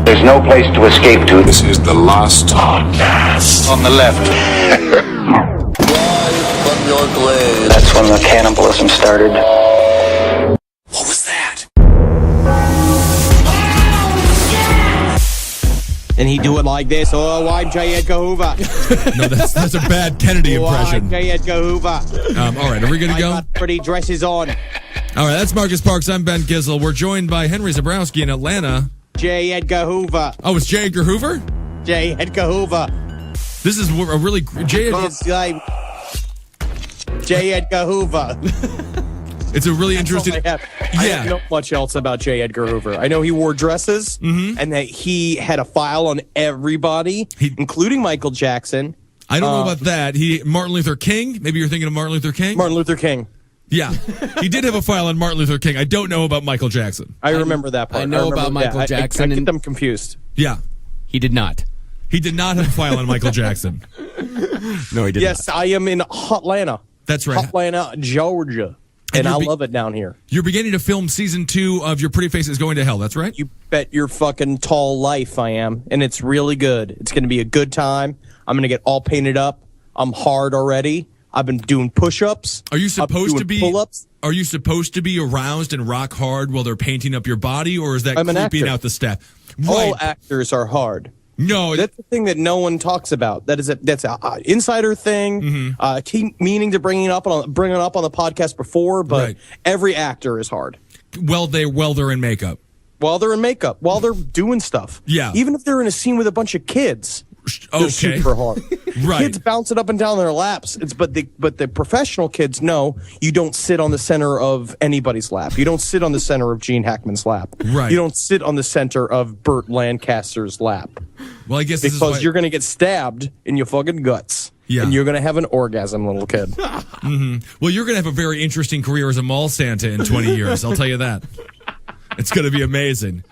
There's no place to escape to. This is the last podcast. On the left. That's when the cannibalism started. What was that? And he do it like this. Oh, I'm J. Edgar Hoover. No, that's a bad Kennedy impression. I'm J. Edgar Hoover. All right, are we going to I go? got pretty dresses on. All right, that's Marcus Parks. I'm Ben Kissel. We're joined by Henry Zabrowski in Atlanta. J. Edgar Hoover. Oh, it's J. Edgar Hoover? J. Edgar Hoover. This is a really... It's like J. Edgar Hoover. It's a really interesting... I don't know much else about J. Edgar Hoover. I know he wore dresses and that he had a file on everybody, including Michael Jackson. I don't know about that. Martin Luther King? Maybe you're thinking of Martin Luther King? Martin Luther King. Yeah. He did have a file on Martin Luther King. I don't know about Michael Jackson. I remember that part. I know about Michael Jackson. I get them confused. Yeah. He did not. He did not have a file on Michael Jackson. No, he did Yes, not. I am in Hotlanta. That's right. Hotlanta, Georgia. And I love it down here. You're beginning to film season 2 of Your Pretty Face is Going to Hell. That's right? You bet your fucking tall life I am. And it's really good. It's going to be a good time. I'm going to get all painted up. I'm hard already. I've been doing push-ups. Are you supposed to be pull-ups? Are you supposed to be aroused and rock hard while they're painting up your body, or is that I'm an creeping actor. out the staff? All actors are hard. No, That's the thing that no one talks about. That's an insider thing. Keep meaning to bring it up on the podcast before, but every actor is hard. While they're in makeup. While they're in makeup, while they're doing stuff. Yeah. Even if they're in a scene with a bunch of kids. They're super hard. Right. Kids bouncing up and down their laps. But the professional kids know you don't sit on the center of anybody's lap. You don't sit on the center of Gene Hackman's lap. Right. You don't sit on the center of Burt Lancaster's lap. Well, I guess because you're going to get stabbed in your fucking guts. Yeah. And you're going to have an orgasm, little kid. Well, you're going to have a very interesting career as a mall Santa in 20 years. I'll tell you that. It's going to be amazing.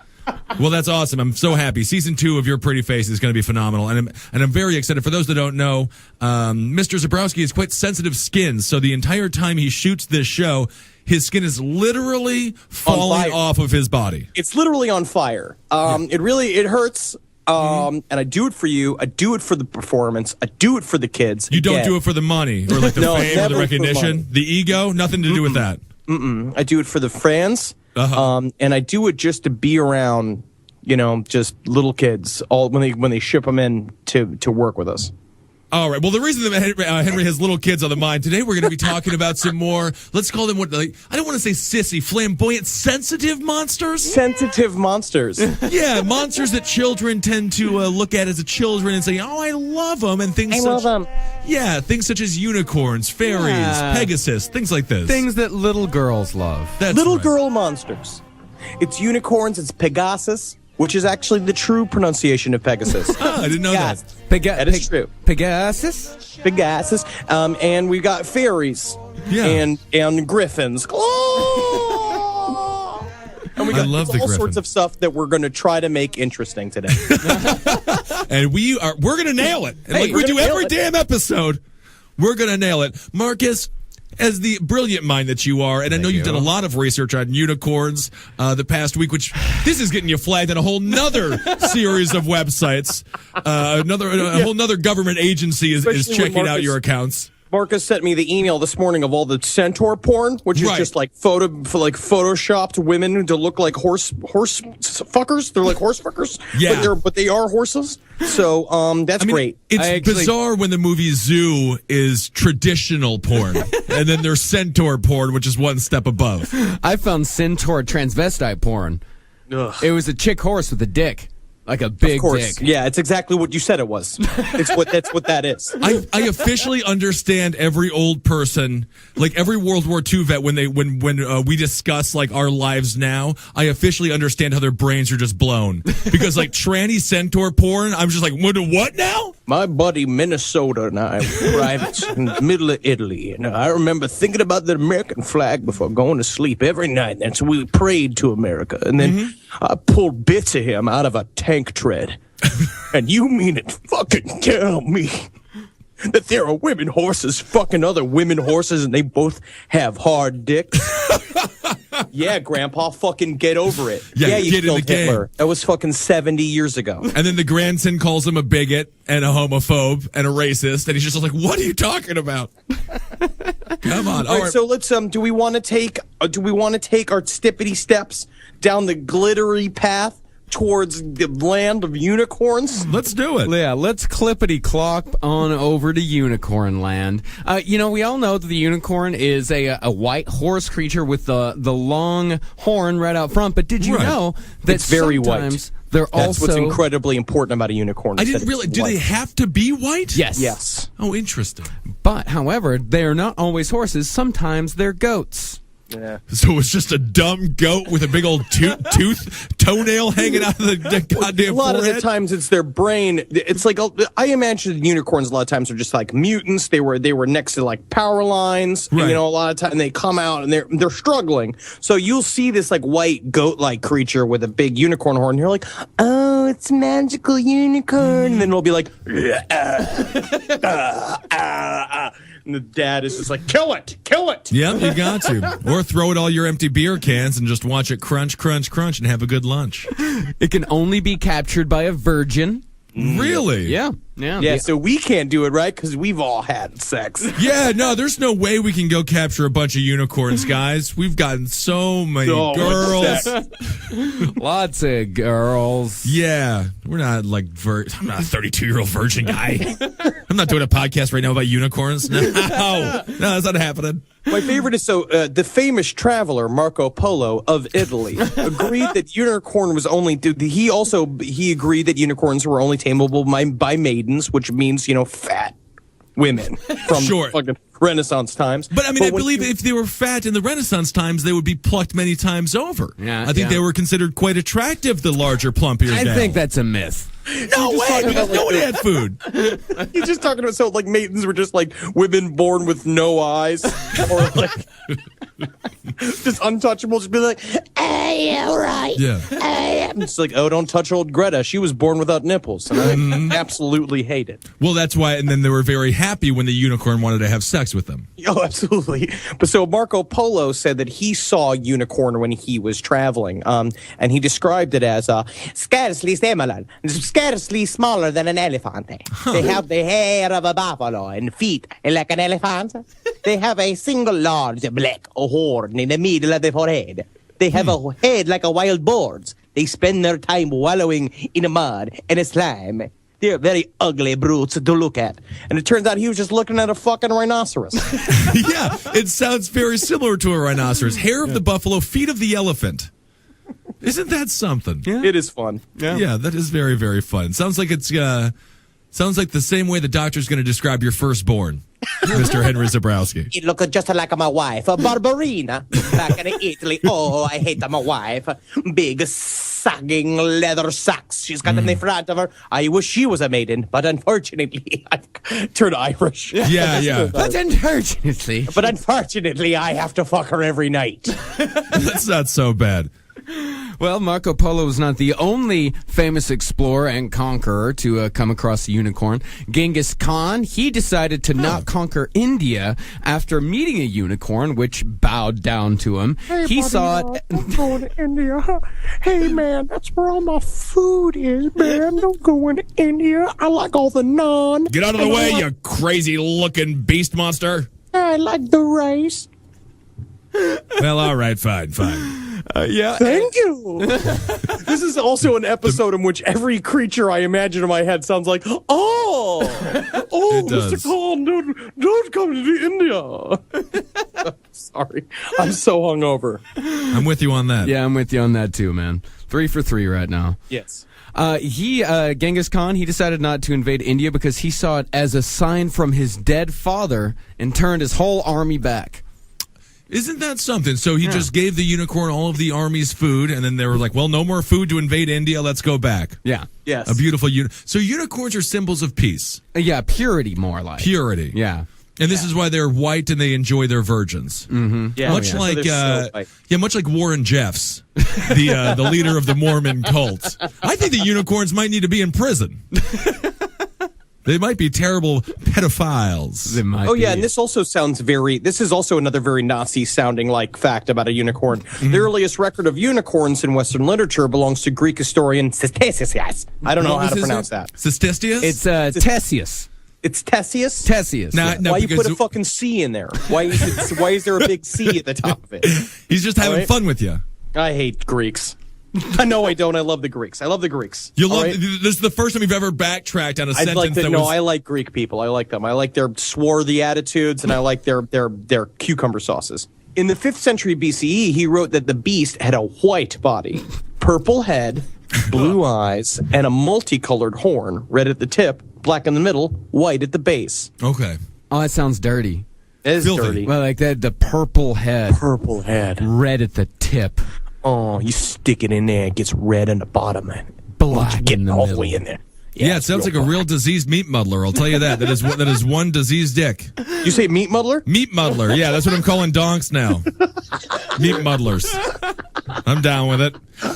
Well, that's awesome. I'm so happy. Season 2 of Your Pretty Face is going to be phenomenal. And I'm very excited. For those that don't know, Mr. Zabrowski has quite sensitive skin. So the entire time he shoots this show, his skin is literally falling off of his body. It's literally on fire. It hurts. And I do it for you. I do it for the performance. I do it for the kids. You don't do it for the money or like the fame or the recognition, the ego, nothing to do with that. I do it for the fans. And I do it just to be around, just little kids when they ship them in to work with us. All right. Well, the reason that Henry has little kids on the mind today, we're going to be talking about some more. Let's call them I don't want to say sissy, flamboyant, sensitive monsters. Sensitive monsters. Yeah, monsters that children tend to look at as children and say, "Oh, I love them," and things. Love them. Yeah, things such as unicorns, fairies, Pegasus, things like this. Things that little girls love. That's little right. girl monsters. It's unicorns. It's Pegasus, which is actually the true pronunciation of Pegasus. Oh, I didn't know that. That is true. Pegasus? Pegasus. And we've got fairies. Yeah. And griffins. And we got I love the all griffin. sorts of stuff that we're going to try to make interesting today. And we're going to nail it. And like we do every damn episode, we're going to nail it. Marcus, as the brilliant mind that you are, and I know you've done a lot of research on unicorns the past week, which this is getting you flagged on a whole nother series of websites. A whole nother government agency is checking out your accounts. Marcus sent me the email this morning of all the centaur porn, which is just like photoshopped women to look like horse fuckers. They're like horse fuckers. Yeah. But they are horses. So that's great. It's bizarre when the movie Zoo is traditional porn, and then there's centaur porn, which is one step above. I found centaur transvestite porn. Ugh. It was a chick horse with a dick. Like a big dick. Yeah, it's exactly what you said it was. That's what that is. I officially understand every old person, like every World War II vet, when we discuss like our lives now, I officially understand how their brains are just blown. Because like tranny centaur porn, I'm just like, what now? My buddy Minnesota and I arrived in the middle of Italy, and I remember thinking about the American flag before going to sleep every night. And so we prayed to America, and then I pulled bits of him out of a tank tread. And you mean it fucking tell me that there are women horses fucking other women horses and they both have hard dicks? Yeah, Grandpa, fucking get over it. Yeah, you get in killed the game. Hitler. That was fucking 70 years ago. And then the grandson calls him a bigot and a homophobe and a racist, and he's just like, "What are you talking about?" Come on. All right, so let's do we want to take our stippity steps down the glittery path towards the land of unicorns? Let's do it. Yeah, let's clippity clock on over to Unicorn Land. We all know that the unicorn is a white horse creature with the long horn right out front. But did you know that It's very sometimes white. they're That's also what's incredibly important about a unicorn. I is didn't that realize. it's Do white. they have to be white? Yes. Yes. Oh, interesting. But however, they're not always horses. Sometimes they're goats. Yeah. So it's just a dumb goat with a big old toenail hanging out of the goddamn A lot forehead? of the times it's their brain. It's like I imagine unicorns a lot of times are just like mutants. They were next to like power lines. Right. And, a lot of times they come out and they're struggling. So you'll see this like white goat like creature with a big unicorn horn. And you're like, oh, it's magical unicorn. And then it'll be like, and the dad is just like, kill it. Yep, you got to. Or throw it all your empty beer cans and just watch it crunch, crunch, crunch and have a good lunch. It can only be captured by a virgin. Really? Yeah. Yeah, so we can't do it, right? Because we've all had sex. Yeah, no, there's no way we can go capture a bunch of unicorns, guys. We've gotten so many So much girls. sex. Lots of girls. Yeah, we're not like I'm not a 32-year-old virgin guy. I'm not doing a podcast right now about unicorns. No, that's not happening. My favorite is the famous traveler Marco Polo of Italy agreed that unicorn was only. He agreed that unicorns were only tameable by maidens, which means fat women from Sure. fucking Renaissance times. But I mean, I when believe if they were fat in the Renaissance times, they would be plucked many times over. Yeah, I think they were considered quite attractive, the larger, plumpier I gals. think that's a myth. No way, because no one had food. He's just talking about like maidens were just like women born with no eyes or like just untouchable. Just be like, hey, all right. Yeah. It's like, oh, don't touch old Greta. She was born without nipples, and I absolutely hate it. Well, that's why, and then they were very happy when the unicorn wanted to have sex with them. Oh, absolutely. But so Marco Polo said that he saw a unicorn when he was traveling, and he described it as scarcely similar, scarcely smaller than an elephant. They have the hair of a buffalo and feet like an elephant. They have a single large black horn in the middle of the forehead. They have a head like a wild boar's. They spend their time wallowing in the mud and slime. They're very ugly brutes to look at. And it turns out he was just looking at a fucking rhinoceros. Yeah, it sounds very similar to a rhinoceros. Hair of the buffalo, feet of the elephant. Isn't that something? Yeah. It is fun. Yeah, that is very, very fun. Sounds like sounds like the same way the doctor's going to describe your firstborn, Mr. Henry Zabrowski. He looked just like my wife, Barbarina, back in Italy. Oh, I hate my wife. Big, sagging leather socks she's got in the front of her. I wish she was a maiden, but unfortunately, I turned Irish. Yeah. But unfortunately. But unfortunately, I have to fuck her every night. That's not so bad. Well, Marco Polo was not the only famous explorer and conqueror to come across the unicorn. Genghis Khan, he decided to not conquer India after meeting a unicorn, which bowed down to him. He saw it. Don't go to India. Hey, man, that's where all my food is, man. Don't go into India. I like all the naan. Get out of the way, you crazy-looking beast monster. I like the rice. Well, all right, fine. Yeah. Thank you. This is also an episode in which every creature I imagine in my head sounds like, oh, It does. Mr. Khan, don't come to India. Sorry, I'm so hungover. I'm with you on that. Yeah, I'm with you on that too, man. 3 for 3 right now. Yes. Genghis Khan, he decided not to invade India because he saw it as a sign from his dead father and turned his whole army back. Isn't that something? So he just gave the unicorn all of the army's food, and then they were like, well, no more food to invade India. Let's go back. Yeah. Yes. A beautiful So unicorns are symbols of peace, Yeah, purity more like. purity. Yeah. And this is why they're white and they enjoy their virgins. Mm-hmm. Yeah. Much So like, they're so white. much like Warren Jeffs, the leader of the Mormon cult. I think the unicorns might need to be in prison. They might be terrible pedophiles. They might Oh be. yeah, and this is also another very Nazi-sounding like fact about a unicorn. The earliest record of unicorns in Western literature belongs to Greek historian Ctesias. I don't know What how was to his pronounce name? that. Cystistius? It's Tessius. It's Tessius. Tessius. Nah, yeah. no, Why you because put a fucking C in there? Why is there a big C at the top of it? he's just having All right. fun with you. I hate Greeks. No, I don't. I love the Greeks. I love the Greeks. You All love right? this is the first time you've ever backtracked on a I'd sentence like to. that No, was I like Greek people. I like them. I like their swarthy attitudes, and I like their cucumber sauces. In the 5th century BCE, he wrote that the beast had a white body, purple head, blue eyes, and a multicolored horn, red at the tip, black in the middle, white at the base. Okay. Oh, that sounds dirty. It is Filthy. dirty. Well, like that, the purple head, Purple head. red at the tip, Oh, you stick it in there, it gets red on the bottom, and black get in the all the middle. way in there. Yeah, it sounds like a real diseased meat muddler. I'll tell you that. That is one diseased dick. You say meat muddler? Meat muddler. Yeah, that's what I'm calling donks now. Meat muddlers. I'm down with it.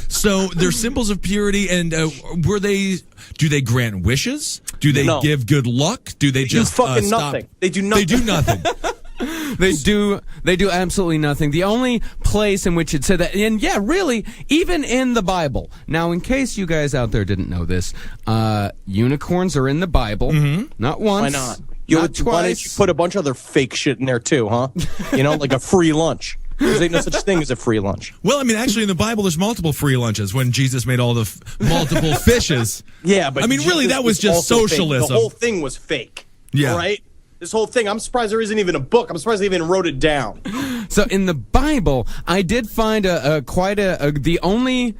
So they're symbols of purity, and do they grant wishes? Do they No. give good luck? Do they do just fucking stop? nothing. They do nothing. They do nothing. They do absolutely nothing. The only place in which it said that, and yeah, really, even in the Bible. Now, in case you guys out there didn't know this, unicorns are in the Bible. Not once. Why not? Not Why don't you twice. put a bunch of other fake shit in there too, huh? Like a free lunch. There's ain't no such thing as a free lunch. Well, I mean, actually, in the Bible, there's multiple free lunches when Jesus made all the multiple fishes. Yeah, but I mean, really, Jesus that was just also fake. socialism. The whole thing was fake. Yeah. All right? This whole thing, I'm surprised there isn't even a book. I'm surprised they even wrote it down. So in the Bible, I did find the only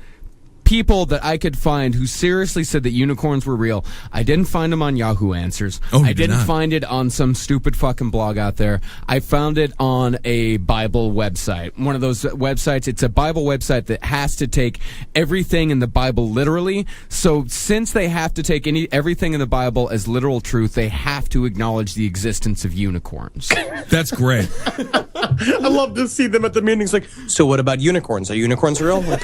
people that I could find who seriously said that unicorns were real. I didn't find them on Yahoo Answers. Oh, you I did didn't not? find it on some stupid fucking blog out there. I found it on a Bible website. One of those websites. It's a Bible website that has to take everything in the Bible literally. So since they have to take everything in the Bible as literal truth, they have to acknowledge the existence of unicorns. That's great. I love to see them at the meetings like, so what about unicorns? Are unicorns real? Like,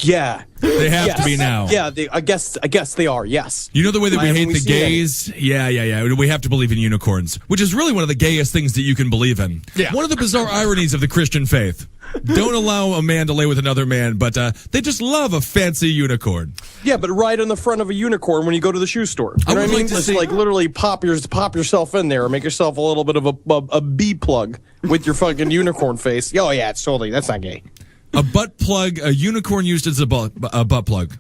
yeah. They have to be Yes. now. Yeah, I guess they are, yes. You know the way that Why we haven't hate we the seen any? gays? Yeah. We have to believe in unicorns, which is really one of the gayest things that you can believe in. Yeah. One of the bizarre ironies of the Christian faith. Don't allow a man to lay with another man, but they just love a fancy unicorn. Yeah, but right on the front of a unicorn when you go to the shoe store. You I know would what I mean? like to Just see- like literally pop yourself in there or make yourself a little bit of a bee plug with your fucking unicorn face. Oh yeah, it's totally, that's not gay. A butt plug, a unicorn used as a butt plug.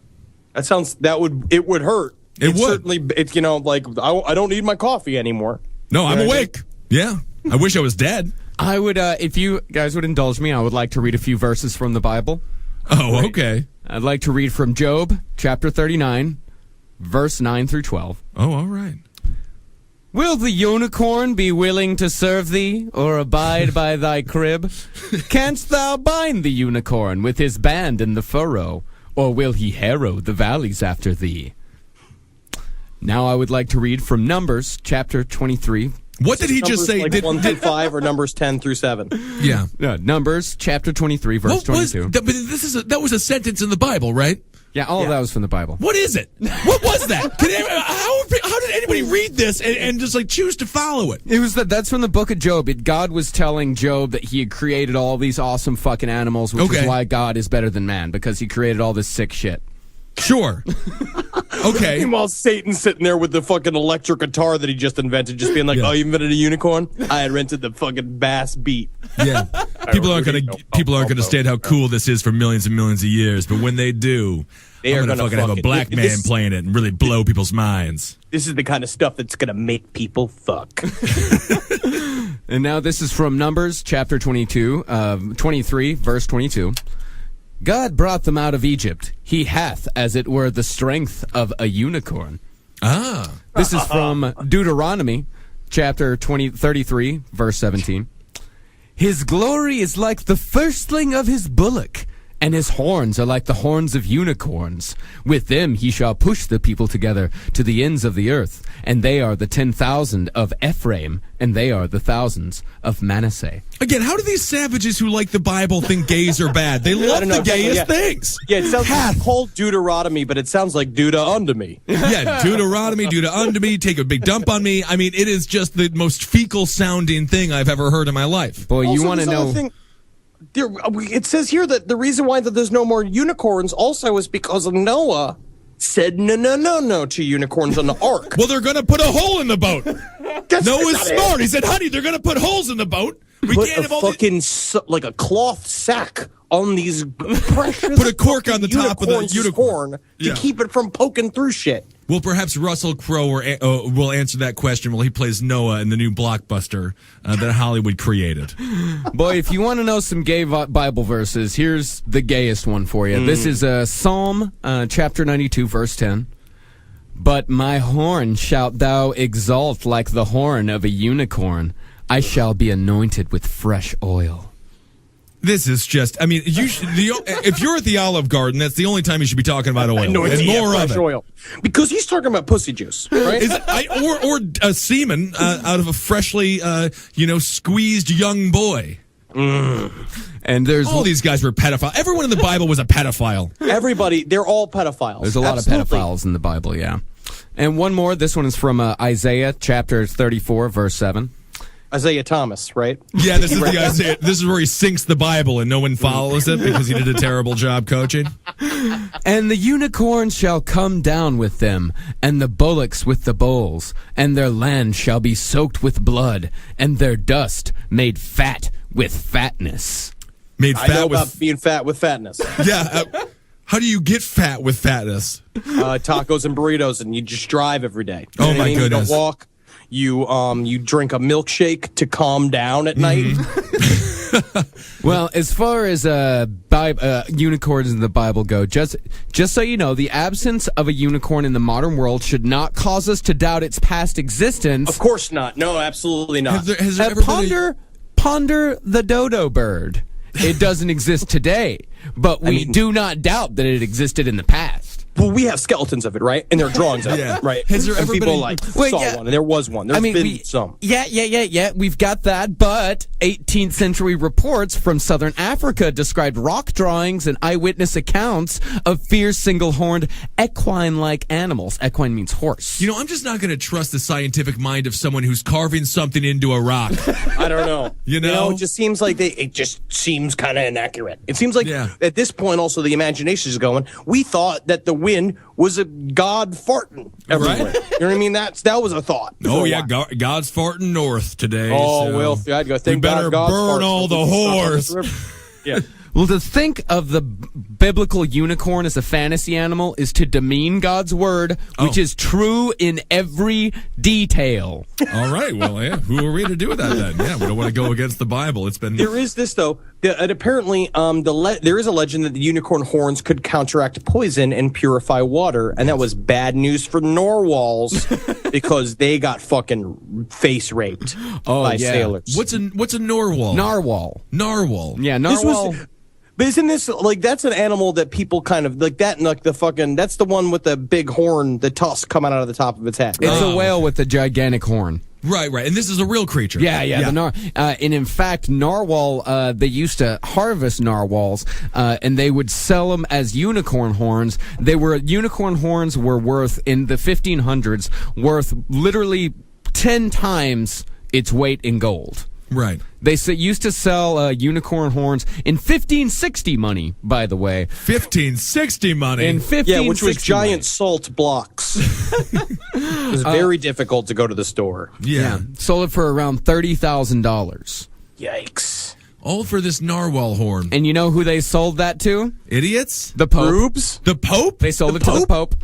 It would hurt. It would. Certainly, I don't need my coffee anymore. No, I'm You know what I awake. Yeah. I wish I was dead. I would, if you guys would indulge me, I would like to read a few verses from the Bible. Oh, okay. I'd like to read from Job, chapter 39, verse 9 through 12. Oh, all right. Will the unicorn be willing to serve thee, or abide by thy crib? Canst thou bind the unicorn with his band in the furrow, or will he harrow the valleys after thee? Now I would like to read from Numbers, chapter 23. What did he just say? Like 1 through 5 or numbers 10 through 7? Yeah. Numbers, chapter 23, verse 22. But that was a sentence in the Bible, right? Yeah, all of that was from the Bible. What is it? What was that? How did anybody read this and just like choose to follow it? It was that's from the book of Job. God was telling Job that he had created all these awesome fucking animals, which Okay. is why God is better than man, because he created all this sick shit. Sure. Okay. Meanwhile, Satan's sitting there with the fucking electric guitar that he just invented, just being like, Yeah. "Oh, you invented a unicorn? I had rented the fucking bass beat." Yeah. People aren't gonna stand how cool this is for millions and millions of years, but when they do, They I'm are gonna gonna fucking have a fucking- black man this- playing it and really blow people's minds. This is the kind of stuff that's gonna make people fuck. And now this is from Numbers chapter 23, verse 22. God brought them out of Egypt. He hath, as it were, the strength of a unicorn. Ah. This is from Deuteronomy chapter 33, verse 17. His glory is like the firstling of his bullock, and his horns are like the horns of unicorns. With them he shall push the people together to the ends of the earth, and they are the 10,000 of Ephraim, and they are the thousands of Manasseh. Again, how do these savages who like the Bible think gays are bad? They love the gayest things. Yeah, it sounds like called Deuteronomy, but it sounds like Duda unto me. Yeah, Deuteronomy, Duda unto me, take a big dump on me. I mean, it is just the most fecal sounding thing I've ever heard in my life. Boy, you Also, want to this other know... thing- it says here that the reason why that there's no more unicorns also is because Noah said no to unicorns on the ark. Well, they're going to put a hole in the boat. That's Noah's not smart. it. He said, honey, they're going to put holes in the boat. We Put can't a have all the... fucking like a cloth sack on these precious. Put a cork on the top of the unicorn's unicorn. horn Yeah. to keep it from poking through shit. Well, perhaps Russell Crowe will answer that question while he plays Noah in the new blockbuster that Hollywood created. Boy, if you want to know some gay Bible verses, here's the gayest one for you. This is Psalm chapter 92, verse 10. But my horn shalt thou exalt like the horn of a unicorn. I shall be anointed with fresh oil. This is just, I mean, if you're at the Olive Garden, that's the only time you should be talking about oil. No, and more of it. oil. Because he's talking about pussy juice, right? Or a semen out of a freshly, squeezed young boy. And there's All these guys were pedophiles. Everyone in the Bible was a pedophile. Everybody, they're all pedophiles. There's a lot Absolutely. of pedophiles in the Bible, yeah. And one more. This one is from Isaiah chapter 34, verse 7. Isaiah Thomas, right? Yeah, this is the Isaiah. This is where he sinks the Bible and no one follows it because he did a terrible job coaching. And the unicorns shall come down with them, and the bullocks with the bulls, and their land shall be soaked with blood, and their dust made fat with fatness. Made I know fat about with being fat with fatness. yeah. How do you get fat with fatness? Tacos and burritos, and you just drive every day. You Oh, know what my I mean? goodness. You don't walk. You drink a milkshake to calm down at night. Well, as far as unicorns in the Bible go, just so you know, the absence of a unicorn in the modern world should not cause us to doubt its past existence. Of course not. No, absolutely not. Has there ever been Ponder the dodo bird. It doesn't exist today, but we do not doubt that it existed in the past. Well, we have skeletons of it, right? And there are drawings of Yeah. it, right? Has there and ever people been a- Wait, saw yeah. one, and there was one. There's been some. Yeah. We've got that, but 18th century reports from southern Africa described rock drawings and eyewitness accounts of fierce single-horned equine-like animals. Equine means horse. I'm just not going to trust the scientific mind of someone who's carving something into a rock. I don't know. You know? It just seems like it just seems kind of inaccurate. It seems like at this point also the imagination is going. We thought that the wind was a god farting everywhere. Right. You know what I mean? That was a thought. Oh, for a yeah, while. God's farting north today. Oh, so well, I'd go. we Thank better God God's burn farts all the don't whores. Yeah. Well, to think of the biblical unicorn as a fantasy animal is to demean God's word, which is true in every detail. All right. Well, yeah. Who are we to do with that then? Yeah, we don't want to go against the Bible. It's been. There is this though. And apparently, there is a legend that the unicorn horns could counteract poison and purify water, and that was bad news for narwhals because they got fucking face raped by sailors. What's a narwhal? Narwhal. Narwhal. Yeah, This narwhal. But isn't this like that's an animal that people kind of like that and like the fucking that's the one with the big horn, the tusk coming out of the top of its head. It's a whale with a gigantic horn. Right. And this is a real creature. Yeah. And in fact, narwhal, they used to harvest narwhals, and they would sell them as unicorn horns. Unicorn horns were worth, in the 1500s, worth literally 10 times its weight in gold. Right. They used to sell unicorn horns in 1560 money, by the way. 1560 money. In 1560 Yeah, which was giant money. salt blocks. It was very difficult to go to the store. Yeah. Sold it for around $30,000. Yikes. All for this narwhal horn. And you know who they sold that to? Idiots? The Pope. Rubes? The Pope? They sold it to the Pope.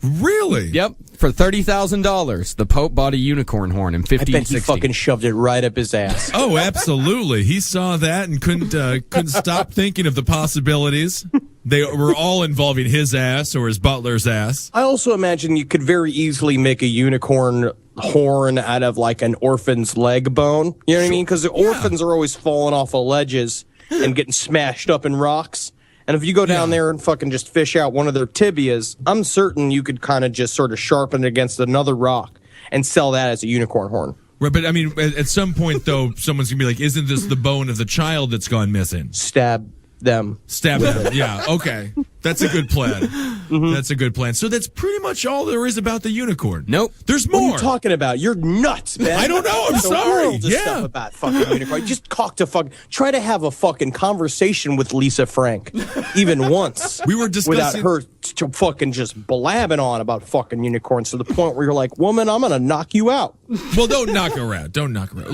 Really? Yep, for $30,000. The Pope bought a unicorn horn in I bet 1560. he fucking shoved it right up his ass. Oh, absolutely. He saw that and couldn't stop thinking of the possibilities. They were all involving his ass or his butler's ass. I also imagine you could very easily make a unicorn horn out of like an orphan's leg bone. You know what I mean? Because the orphans are always falling off of ledges and getting smashed up in rocks. And if you go down there and fucking just fish out one of their tibias, I'm certain you could kind of just sort of sharpen it against another rock and sell that as a unicorn horn. Right, but I mean, at some point, though, someone's going to be like, isn't this the bone of the child that's gone missing? Stab them. Stab them. Yeah, okay. That's a good plan. That's a good plan. So that's pretty much all there is about the unicorn. Nope. There's more. What are you talking about? You're nuts, man. I don't know. I'm The sorry. world of stuff about fucking unicorn. Just try to have a fucking conversation with Lisa Frank, even once. We were without discussing her fucking just blabbing on about fucking unicorns to the point where you're like, woman, I'm gonna knock you out. Well, don't knock her out. Don't knock her out.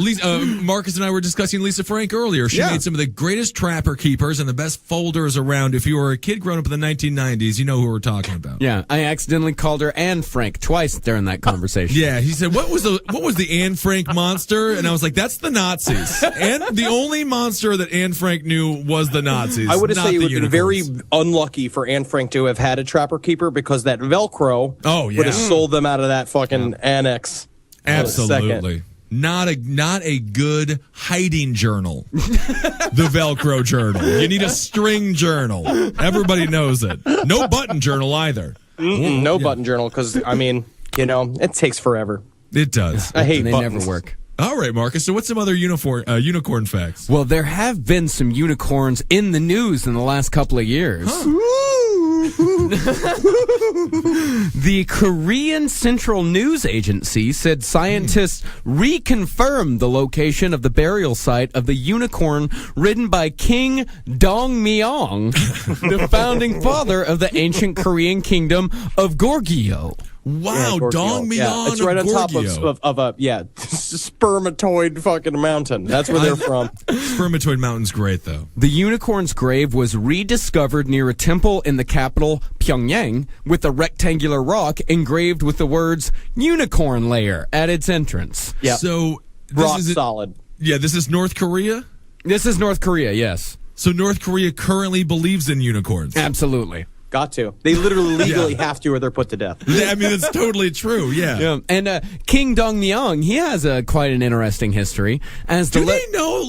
Marcus and I were discussing Lisa Frank earlier. She made some of the greatest trapper keepers and the best folders around. If you were a kid growing up in the 1990s, you know who we're talking about. Yeah, I accidentally called her Anne Frank twice during that conversation. Yeah, he said, "What was the Anne Frank monster?" And I was like, "That's the Nazis." And the only monster that Anne Frank knew was the Nazis. I would have said it would have been very unicorns. unlucky for Anne Frank to have had a trapper keeper because that Velcro would have sold them out of that fucking annex. Absolutely. Not a good hiding journal. The Velcro journal. You need a string journal. Everybody knows it. No button journal either. No button journal because, I mean, it takes forever. It does. I hate They buttons. never work. All right, Marcus. So what's some other unicorn facts? Well, there have been some unicorns in the news in the last couple of years. The Korean Central News Agency said scientists reconfirmed the location of the burial site of the unicorn ridden by King Dongmyong, the founding father of the ancient Korean kingdom of Goryeo. Wow, Goryeo. Dongmyong Yeah, it's right on top of a spermatoid fucking mountain. That's where they're from. Spermatoid Mountain's great, though. The unicorn's grave was rediscovered near a temple in the capital, Pyongyang, with a rectangular rock engraved with the words "Unicorn Lair" at its entrance. Yeah. So Rock solid. Yeah, this is North Korea? This is North Korea, yes. So North Korea currently believes in unicorns. Absolutely. Got to. They literally legally have to or they're put to death. I mean, it's totally true, yeah. And King Dongmyong, he has quite an interesting history. Do they know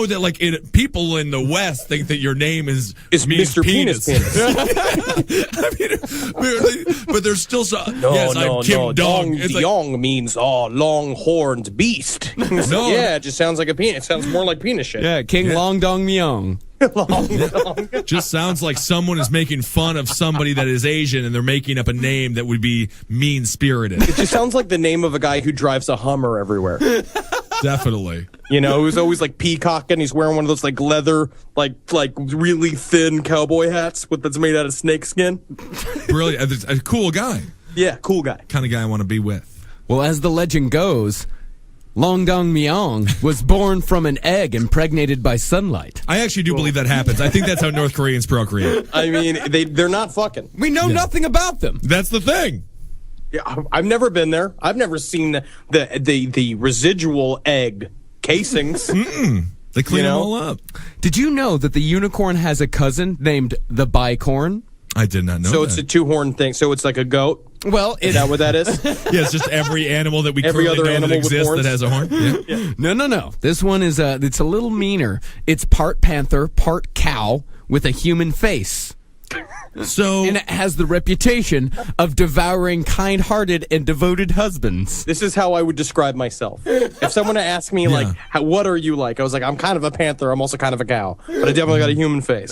that people in the West think that your name means Mr. penis? I mean, but there's still I'm Kim Dong. It's like, Dong means long-horned beast. No. Yeah, it just sounds like a penis. It sounds more like penis shit. Yeah, King Long Dongmyong. just sounds like someone is making fun of somebody that is Asian and they're making up a name that would be mean-spirited. It just sounds like the name of a guy who drives a Hummer everywhere. Definitely. Who's always like peacocking. He's wearing one of those like leather, like really thin cowboy hats that's made out of snakeskin. Brilliant. A cool guy. Yeah, cool guy. Kind of guy I want to be with. Well, as the legend goes, Long Dongmyong was born from an egg impregnated by sunlight. I actually do believe that happens. I think that's how North Koreans procreate. I mean, they're not fucking. We know nothing about them. That's the thing. Yeah, I've never been there. I've never seen the residual egg casings. They clean them all up. Did you know that the unicorn has a cousin named the bicorn? I did not know So that. it's a two-horn thing. So it's like a goat. Well, Is that what that is? Yeah, it's just every animal that we Every currently other know that animal with exists horns? that has a horn. Yeah. No. This one is it's a little meaner. It's part panther, part cow with a human face. So And it has the reputation of devouring kind-hearted and devoted husbands. This is how I would describe myself. If someone asked me, like, what are you like? I was like, I'm kind of a panther. I'm also kind of a cow. But I definitely got a human face.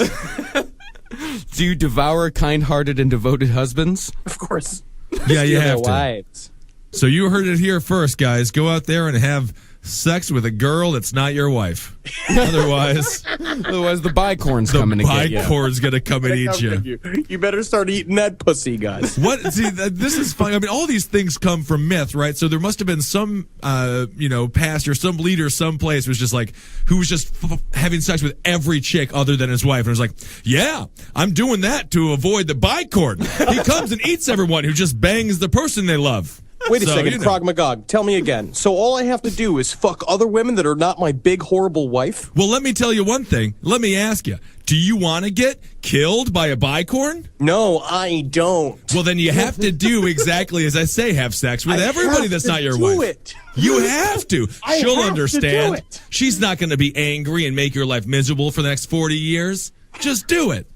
Do you devour kind-hearted and devoted husbands? Of course. yeah, you Steal have their to. wives. So you heard it here first, guys. Go out there and have sex with a girl that's not your wife. Otherwise, The bicorn's the coming to get you. bicorn's gonna come and eat you. You better start eating that pussy, guys. What? See, this is funny. I mean, all these things come from myth, right? So there must have been some, pastor, some leader, someplace was just like, who was just having sex with every chick other than his wife, and was like, yeah, I'm doing that to avoid the bicorn. He comes and eats everyone who just bangs the person they love. Wait a So, second, you know. Krog Magog. Tell me again. So all I have to do is fuck other women that are not my big, horrible wife? Well, let me tell you one thing. Let me ask you. Do you want to get killed by a bicorn? No, I don't. Well, then you have to do exactly as I say, have sex with everybody that's not your wife. It. You have to. I She'll have to understand. do it. She's not going to be angry and make your life miserable for the next 40 years. Just do it.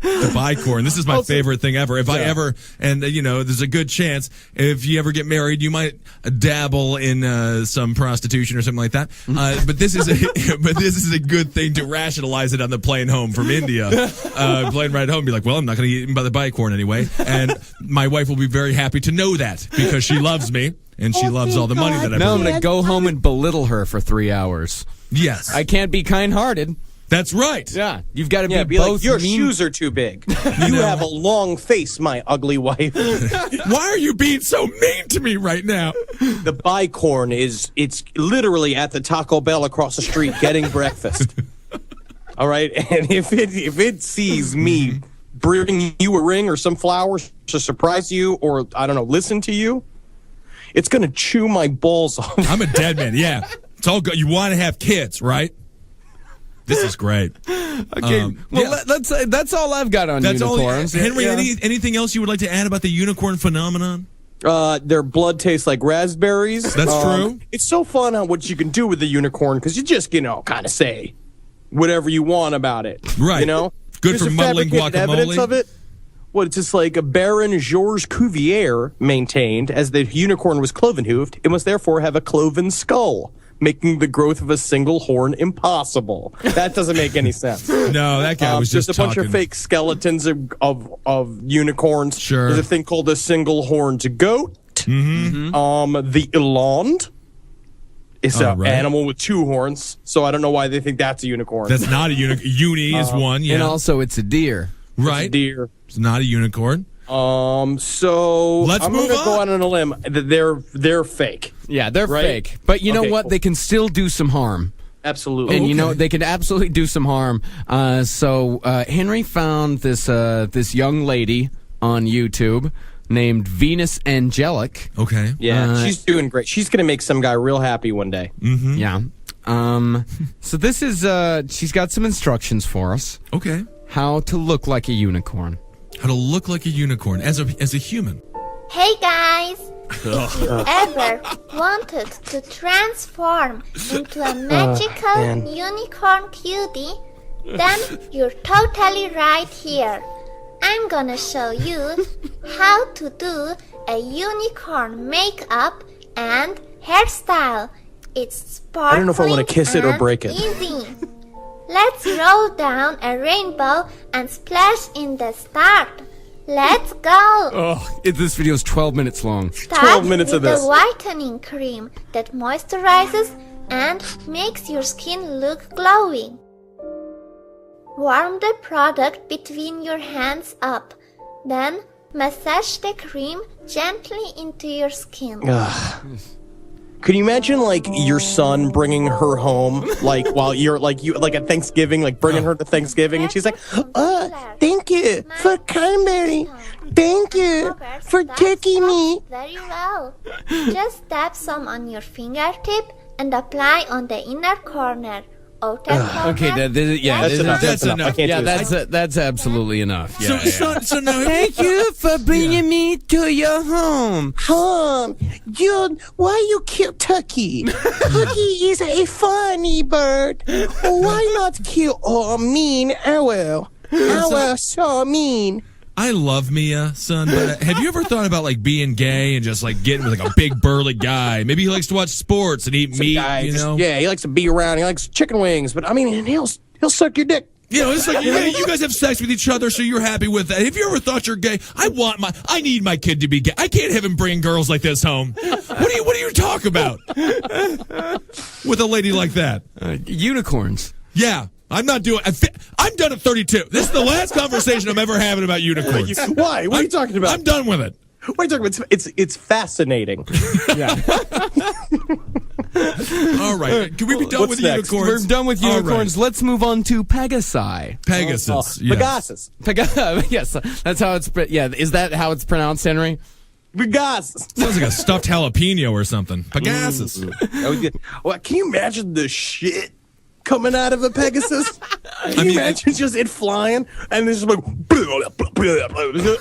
The bicorn. This is my favorite thing ever. If I ever, and there's a good chance if you ever get married, you might dabble in some prostitution or something like that. But this is a good thing to rationalize it on the plane home from India. Plane ride home, be like, well, I'm not going to get eaten by the bicorn anyway, and my wife will be very happy to know that because she loves me and she loves all the money that I. Now I'm going to go home and belittle her for 3 hours. Yes, I can't be kind-hearted. That's right. Yeah, you've got to be both. both. Your shoes are too big. You have a long face, my ugly wife. Why are you being so mean to me right now? The bicorn it's literally at the Taco Bell across the street getting breakfast. All right, and if it sees me bringing you a ring or some flowers to surprise you, or I don't know, listen to you, it's gonna chew my balls off. I'm a dead man. Yeah, it's all good. You want to have kids, right? This is great. Okay, that's all I've got on unicorns. Henry, anything else you would like to add about the unicorn phenomenon? Their blood tastes like raspberries. That's true. It's so fun on what you can do with the unicorn because you just, kind of say whatever you want about it. Right. Good There's for muddling guacamole. Evidence of it. It's just like a Baron Georges Cuvier maintained, as the unicorn was cloven-hooved, it must therefore have a cloven skull, making the growth of a single horn impossible. That doesn't make any sense. No, that guy was just a bunch of fake skeletons of unicorns. Sure. There's a thing called a single horned goat. Mm-hmm. The eland is an animal with 2 horns, so I don't know why they think that's a unicorn. That's not a unicorn. Uni is one, yeah. And also it's a deer. Right. It's a deer. It's not a unicorn. So let's I'm move gonna on. go out on a limb that they're fake. Yeah, they're Right? fake. But you know what? Cool. They can still do some harm. Absolutely. And they can absolutely do some harm. So Henry found this young lady on YouTube named Venus Angelic. Okay. Yeah, she's doing great. She's gonna make some guy real happy one day. Mm-hmm. Yeah. So this is she's got some instructions for us. Okay. How to look like a unicorn. How to look like a unicorn as a human. Hey guys! If you ever wanted to transform into a magical unicorn cutie, then you're totally right here. I'm gonna show you how to do a unicorn makeup and hairstyle. It's sparkling I don't know if I want to kiss it or and break it. easy. Let's roll down a rainbow and splash in the start. Let's go! Oh, this video is 12 minutes long. Start 12 minutes with of this. the whitening cream that moisturizes and makes your skin look glowing. Warm the product between your hands up. Then massage the cream gently into your skin. Could you imagine your son bringing her home while you're at Thanksgiving, bringing her to Thanksgiving, and she's like, thank you for cranberry, thank you for taking me. Very well. Just dab some on your fingertip and apply on the inner corner. Outer corner. Okay, That's enough. That's enough. I can't Yeah, do this. that's absolutely enough. Yeah, So now, Thank you for bringing me to your home. Jude, why you kill Turkey? Turkey is a funny bird. Why not kill mean owl? Owl so mean. I love Mia, son, but have you ever thought about being gay and just getting with a big burly guy? Maybe he likes to watch sports and eat meat, Yeah, he likes to be around. He likes chicken wings, but he'll suck your dick. It's like you guys have sex with each other, so you're happy with that. Have you ever thought you're gay? I need my kid to be gay. I can't have him bringing girls like this home. What do you talk about with a lady like that? Unicorns. Yeah. I'm not doing. I'm done at 32. This is the last conversation I'm ever having about unicorns. Why? What are you talking about? I'm done with it. What are you talking about? It's fascinating. Yeah. All right. Can we be done What's with next? unicorns? We're done with All unicorns. right. Let's move on to Pegasi. Pegasus. Yes. Pegasus. Yes, that's how it's. Is that how it's pronounced, Henry? Pegasus. Sounds like a stuffed jalapeno or something. Pegasus. Well, can you imagine the shit coming out of a Pegasus? Can you imagine just it flying and there's just like,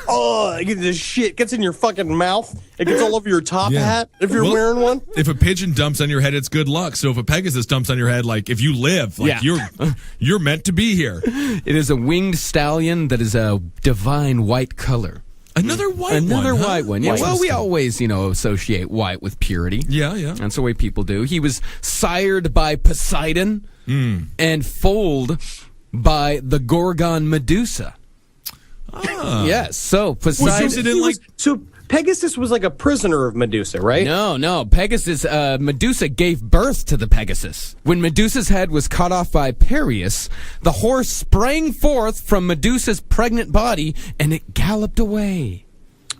oh, this shit gets in your fucking mouth. It gets all over your top hat if you're wearing one. If a pigeon dumps on your head, it's good luck. So if a Pegasus dumps on your head, like if you live, like you're meant to be here. It is a winged stallion that is a divine white color. Another white one. Yeah. Well, we always, associate white with purity. Yeah. That's the way people do. He was sired by Poseidon and foaled by the Gorgon Medusa. Yes. So Poseidon. So Pegasus was like a prisoner of Medusa, right? No. Pegasus, Medusa gave birth to the Pegasus. When Medusa's head was cut off by Piraeus, the horse sprang forth from Medusa's pregnant body and it galloped away.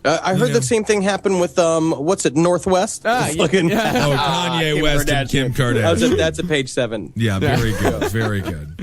I heard the same thing happened with Northwest. Kanye West and Kim Kardashian. That's at page 7. Yeah, very good, very good.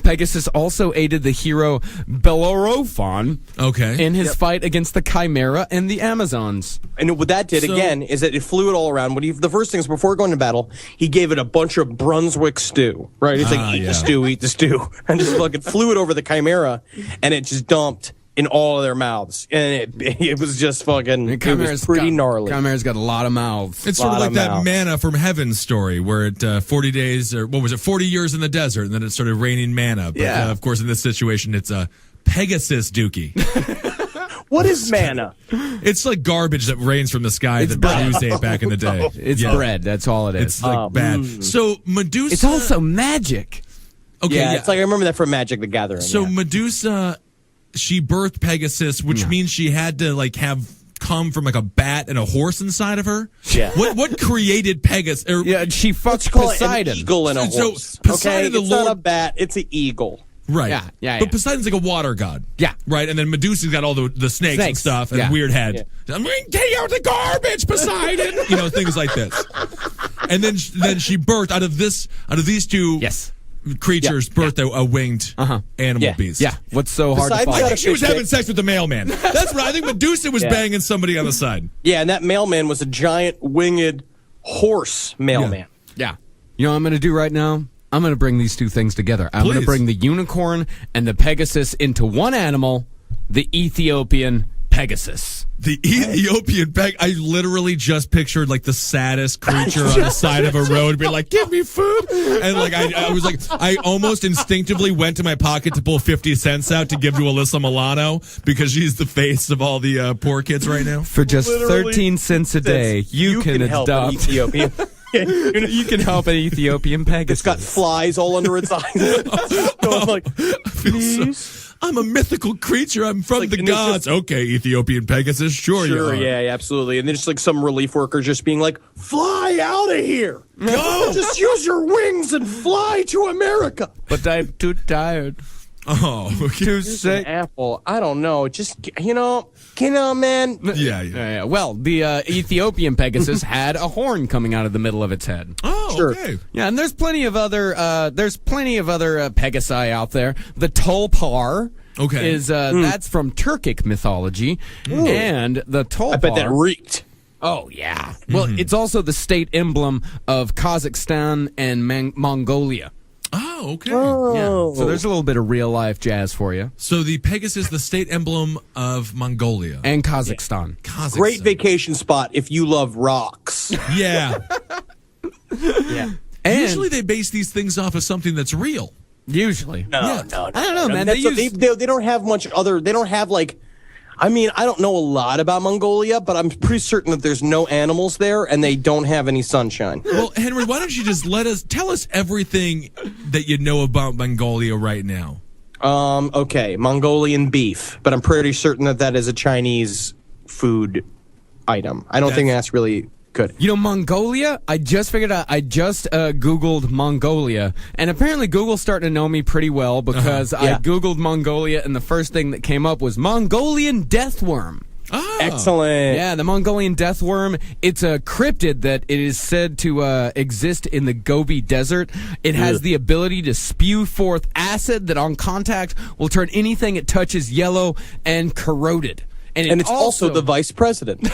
Pegasus also aided the hero Bellerophon in his fight against the Chimera and the Amazons. And what that did, again, is that it flew it all around. The first thing is, before going to battle, he gave it a bunch of Brunswick stew, right? It's like, eat the stew. And just fucking flew it over the Chimera, and it just dumped in all of their mouths. And it was just fucking, it was pretty gnarly. Chimera's got a lot of mouths. It's sort of like that manna from heaven story where it 40 days, or 40 years in the desert, and then it started raining manna. But of course, in this situation, it's a Pegasus dookie. What is manna? It's like garbage that rains from the sky that Jews ate back in the day. It's bread. That's all it is. It's like bad. So Medusa... It's also magic. Okay, it's like, I remember that from Magic the Gathering. So Medusa... She birthed Pegasus, which means she had to have come from like a bat and a horse inside of her. Yeah. What created Pegasus? She fucked Poseidon. An eagle and a horse. So Poseidon, it's not a bat; it's an eagle. Right. Yeah. But Poseidon's like a water god. Yeah. Right. And then Medusa's got all the snakes and stuff and a weird head. Yeah. I'm going to take out the garbage, Poseidon. Things like this. And then she birthed out of these two. Yes. Creatures birthed a winged animal beast. Yeah. What's so hard to follow? I think she was having sex with the mailman. That's right. I think Medusa was banging somebody on the side. Yeah, and that mailman was a giant winged horse mailman. Yeah. You know what I'm going to do right now? I'm going to bring these two things together. I'm going to bring the unicorn and the Pegasus into one animal, the Ethiopian Pegasus. The Ethiopian I literally just pictured like the saddest creature on the side of a road being like, give me food. And like I was like, I almost instinctively went to my pocket to pull 50 cents out to give to Alyssa Milano because she's the face of all the poor kids right now. For just 13 cents a day, you can adopt an Ethiopian. You can help an Ethiopian Pegasus. It's got flies all under its eyes. So I'm like, please. I'm a mythical creature. I'm from the gods. Okay, Ethiopian Pegasus. Sure you are. Yeah, absolutely. And then just like some relief worker just being like, fly out of here. Go. Just use your wings and fly to America. But I'm too tired. Oh, too sick. Apple. I don't know. Just, man. Yeah. Well, the Ethiopian Pegasus had a horn coming out of the middle of its head. Oh, sure. Okay. Yeah, and there's plenty of other Pegasi out there. The Tulpar. Is that's from Turkic mythology. Ooh. And the Tulpar, I bet that reeked. Oh yeah. Well, it's also the state emblem of Kazakhstan and Mongolia. Oh, okay. Oh. Yeah. So there's a little bit of real life jazz for you. So the Pegasus, the state emblem of Mongolia and Kazakhstan. Great vacation spot if you love rocks. Yeah. Yeah. And usually they base these things off of something that's real. Usually. No. I don't know, man. They don't have much other. They don't have like. I mean, I don't know a lot about Mongolia, but I'm pretty certain that there's no animals there, and they don't have any sunshine. Well, Henry, why don't you just tell us everything that you know about Mongolia right now? Okay, Mongolian beef, but I'm pretty certain that is a Chinese food item. I don't think that's really good. Mongolia, I just figured out, I just Googled Mongolia, and apparently Google's starting to know me pretty well because I Googled Mongolia, and the first thing that came up was Mongolian deathworm. Oh. Excellent. Yeah, the Mongolian deathworm, it's a cryptid that it is said to exist in the Gobi Desert. It has the ability to spew forth acid that on contact will turn anything it touches yellow and corroded. And it's also the vice president.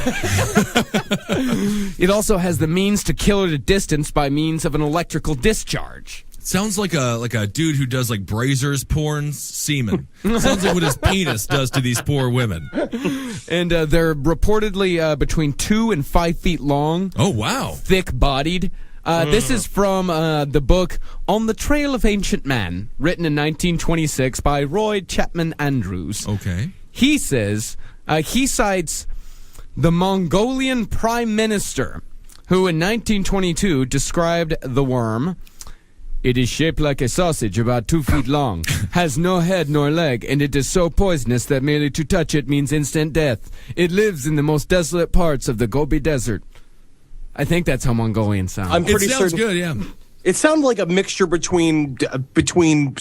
It also has the means to kill at a distance by means of an electrical discharge. Sounds like a dude who does like Brazers porn semen. Sounds like what his penis does to these poor women. And they're reportedly between 2 and 5 feet long. Oh, wow. Thick-bodied. This is from the book On the Trail of Ancient Man, written in 1926 by Roy Chapman Andrews. Okay. He says, he cites the Mongolian Prime Minister, who in 1922 described the worm. It is shaped like a sausage, about 2 feet long, has no head nor leg, and it is so poisonous that merely to touch it means instant death. It lives in the most desolate parts of the Gobi Desert. I think that's how Mongolians sound. I'm pretty It sounds certain. good, yeah. It sounded like a mixture between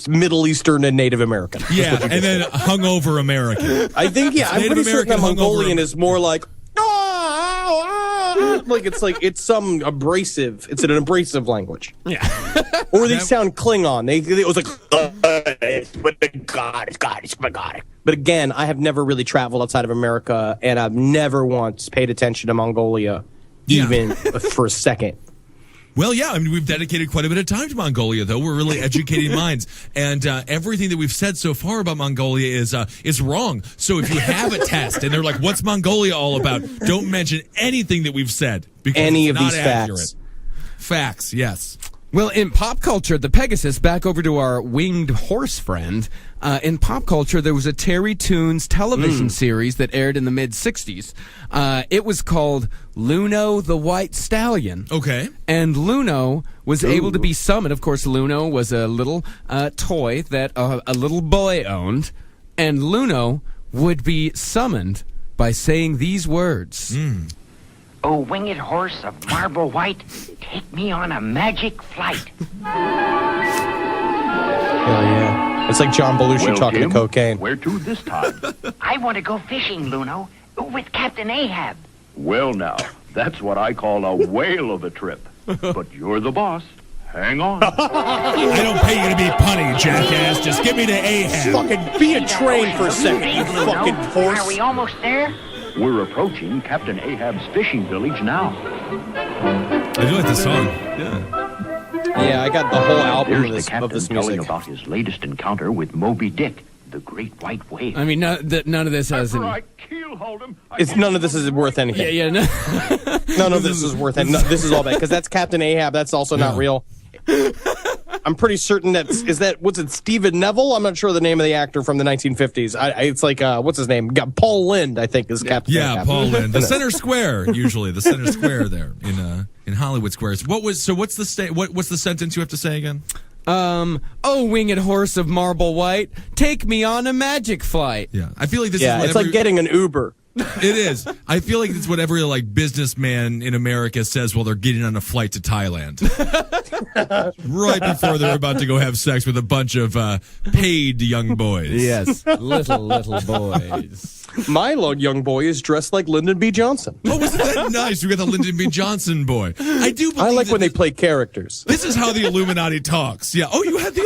Middle Eastern and Native American. Yeah, and then hungover American. I think, yeah, I'm Native pretty certain that American hungover. Mongolian is more like, it's some abrasive. It's an abrasive language. Yeah. Or they sound Klingon. It was like, it's my God. But again, I have never really traveled outside of America, and I've never once paid attention to Mongolia, even for a second. Well, yeah, I mean, we've dedicated quite a bit of time to Mongolia, though. We're really educating minds. And everything that we've said so far about Mongolia is wrong. So if you have a test and they're like, what's Mongolia all about? Don't mention anything that we've said. Because Any it's of not these accurate. facts. Facts, yes. Well, in pop culture, the Pegasus, back over to our winged horse friend, in pop culture, there was a Terry Toons television series that aired in the mid-'60s. It was called Luno the White Stallion. Okay. And Luno was able to be summoned. Of course, Luno was a little toy that a little boy owned. And Luno would be summoned by saying these words. Oh, winged horse of marble white, take me on a magic flight. Hell yeah. It's like John Belushi talking to cocaine. Where to this time? I want to go fishing, Luno, with Captain Ahab. Well, now, that's what I call a whale of a trip. But you're the boss. Hang on. I don't pay you to be punny, jackass. Just give me the Ahab. Fucking be a train for a second, you Luno, fucking horse. Are we almost there? We're approaching Captain Ahab's fishing village now. I do like this song. Yeah, I got the whole album Here's the of captain this telling music. about his latest encounter with Moby Dick, the great white whale. I mean, none of this has any... I keelhauled him. None of this is worth anything. Yeah, no. None of this is worth anything. No, this is all bad because that's Captain Ahab. That's also not real. I'm pretty certain what's it, Stephen Neville? I'm not sure the name of the actor from the 1950s. It's like, what's his name? Paul Lind, I think, is Captain Yeah, Ahab. Paul Lind. The center square, usually. The center square there in Hollywood Squares. What's the sentence you have to say again? Oh, winged horse of marble white, take me on a magic flight. Yeah. I feel like this Yeah, is it's like getting an Uber. It is. I feel like it's what every like businessman in America says while they're getting on a flight to Thailand. Right before they're about to go have sex with a bunch of paid young boys. Yes, little boys. My young boy is dressed like Lyndon B. Johnson. Oh, wasn't that nice? We got the Lyndon B. Johnson boy. I do believe I like that when they play characters. This is how the Illuminati talks. Yeah. Oh, you had the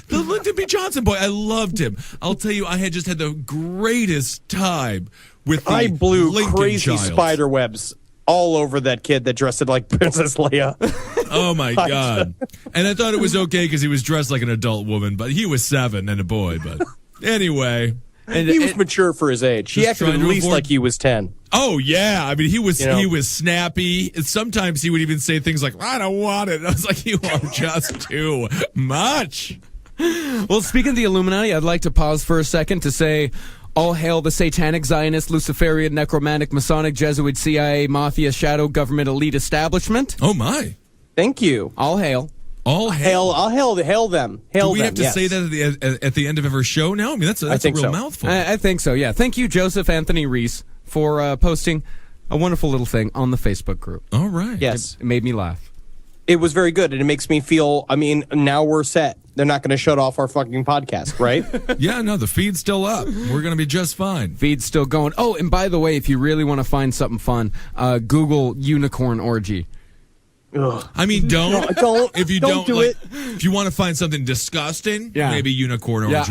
the Lyndon B. Johnson boy. I loved him. I'll tell you, I had just had the greatest time with the I blew Lincoln crazy Child. spider webs all over that kid that dressed like Princess Leia. Oh my God. And I thought it was okay because he was dressed like an adult woman, but he was 7 and a boy. But anyway. And He was mature for his age. He Just acted trying at to least avoid- like he was 10. Oh yeah, I mean he was You know? he was snappy. Sometimes he would even say things like, "I don't want it." And I was like, "You are just too much." Well, speaking of the Illuminati, I'd like to pause for a second to say, all hail the satanic, Zionist, Luciferian, necromantic, Masonic, Jesuit, CIA, Mafia, shadow government, elite establishment. Oh my! Thank you. All hail. All hail. I'll hail them. Hail Do we them, have to yes. say that at the end of every show now? I mean, that's a think real so. mouthful. I think so, yeah. Thank you, Joseph Anthony Reese, for posting a wonderful little thing on the Facebook group. All right. Yes. It made me laugh. It was very good, and it makes me feel, I mean, now we're set. They're not going to shut off our fucking podcast, right? Yeah, no, the feed's still up. We're going to be just fine. Feed's still going. Oh, and by the way, if you really want to find something fun, Google unicorn orgy. Ugh. I mean, don't. No, don't. If you Don't don't, do like, it. if you want to find something disgusting, Yeah. maybe unicorn orgy. Yeah,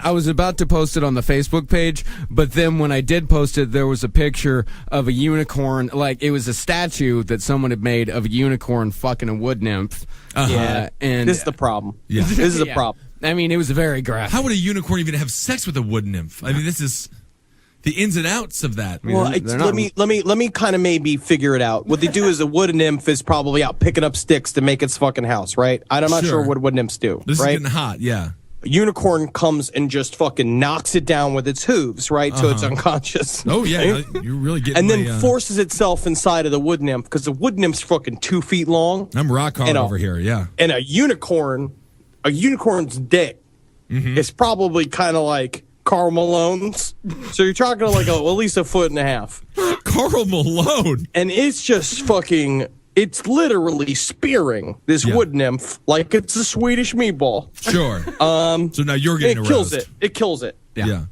I was about to post it on the Facebook page, but then when I did post it, there was a picture of a unicorn, like it was a statue that someone had made of a unicorn fucking a wood nymph. Yeah, and this is the problem. Yeah. This is the Yeah. problem. I mean, it was very graphic. How would a unicorn even have sex with a wood nymph? I mean, this is the ins and outs of that. Well, they're not- let me kind of maybe figure it out. What they do is a wood nymph is probably out picking up sticks to make its fucking house, right? I'm not sure what wood nymphs do, This right? is getting hot, yeah. A unicorn comes and just fucking knocks it down with its hooves, right? So it's unconscious. Oh, yeah, you're really getting And then my, forces itself inside of the wood nymph because the wood nymph's fucking 2 feet long. I'm rock hard and over here, yeah. And a unicorn's dick is probably kind of like Karl Malone's. So you're talking like at least 1.5 feet. Karl Malone. And it's just fucking, it's literally spearing this Yeah. wood nymph like it's a Swedish meatball. Sure. So now you're And getting it aroused. kills it. It kills it. Yeah.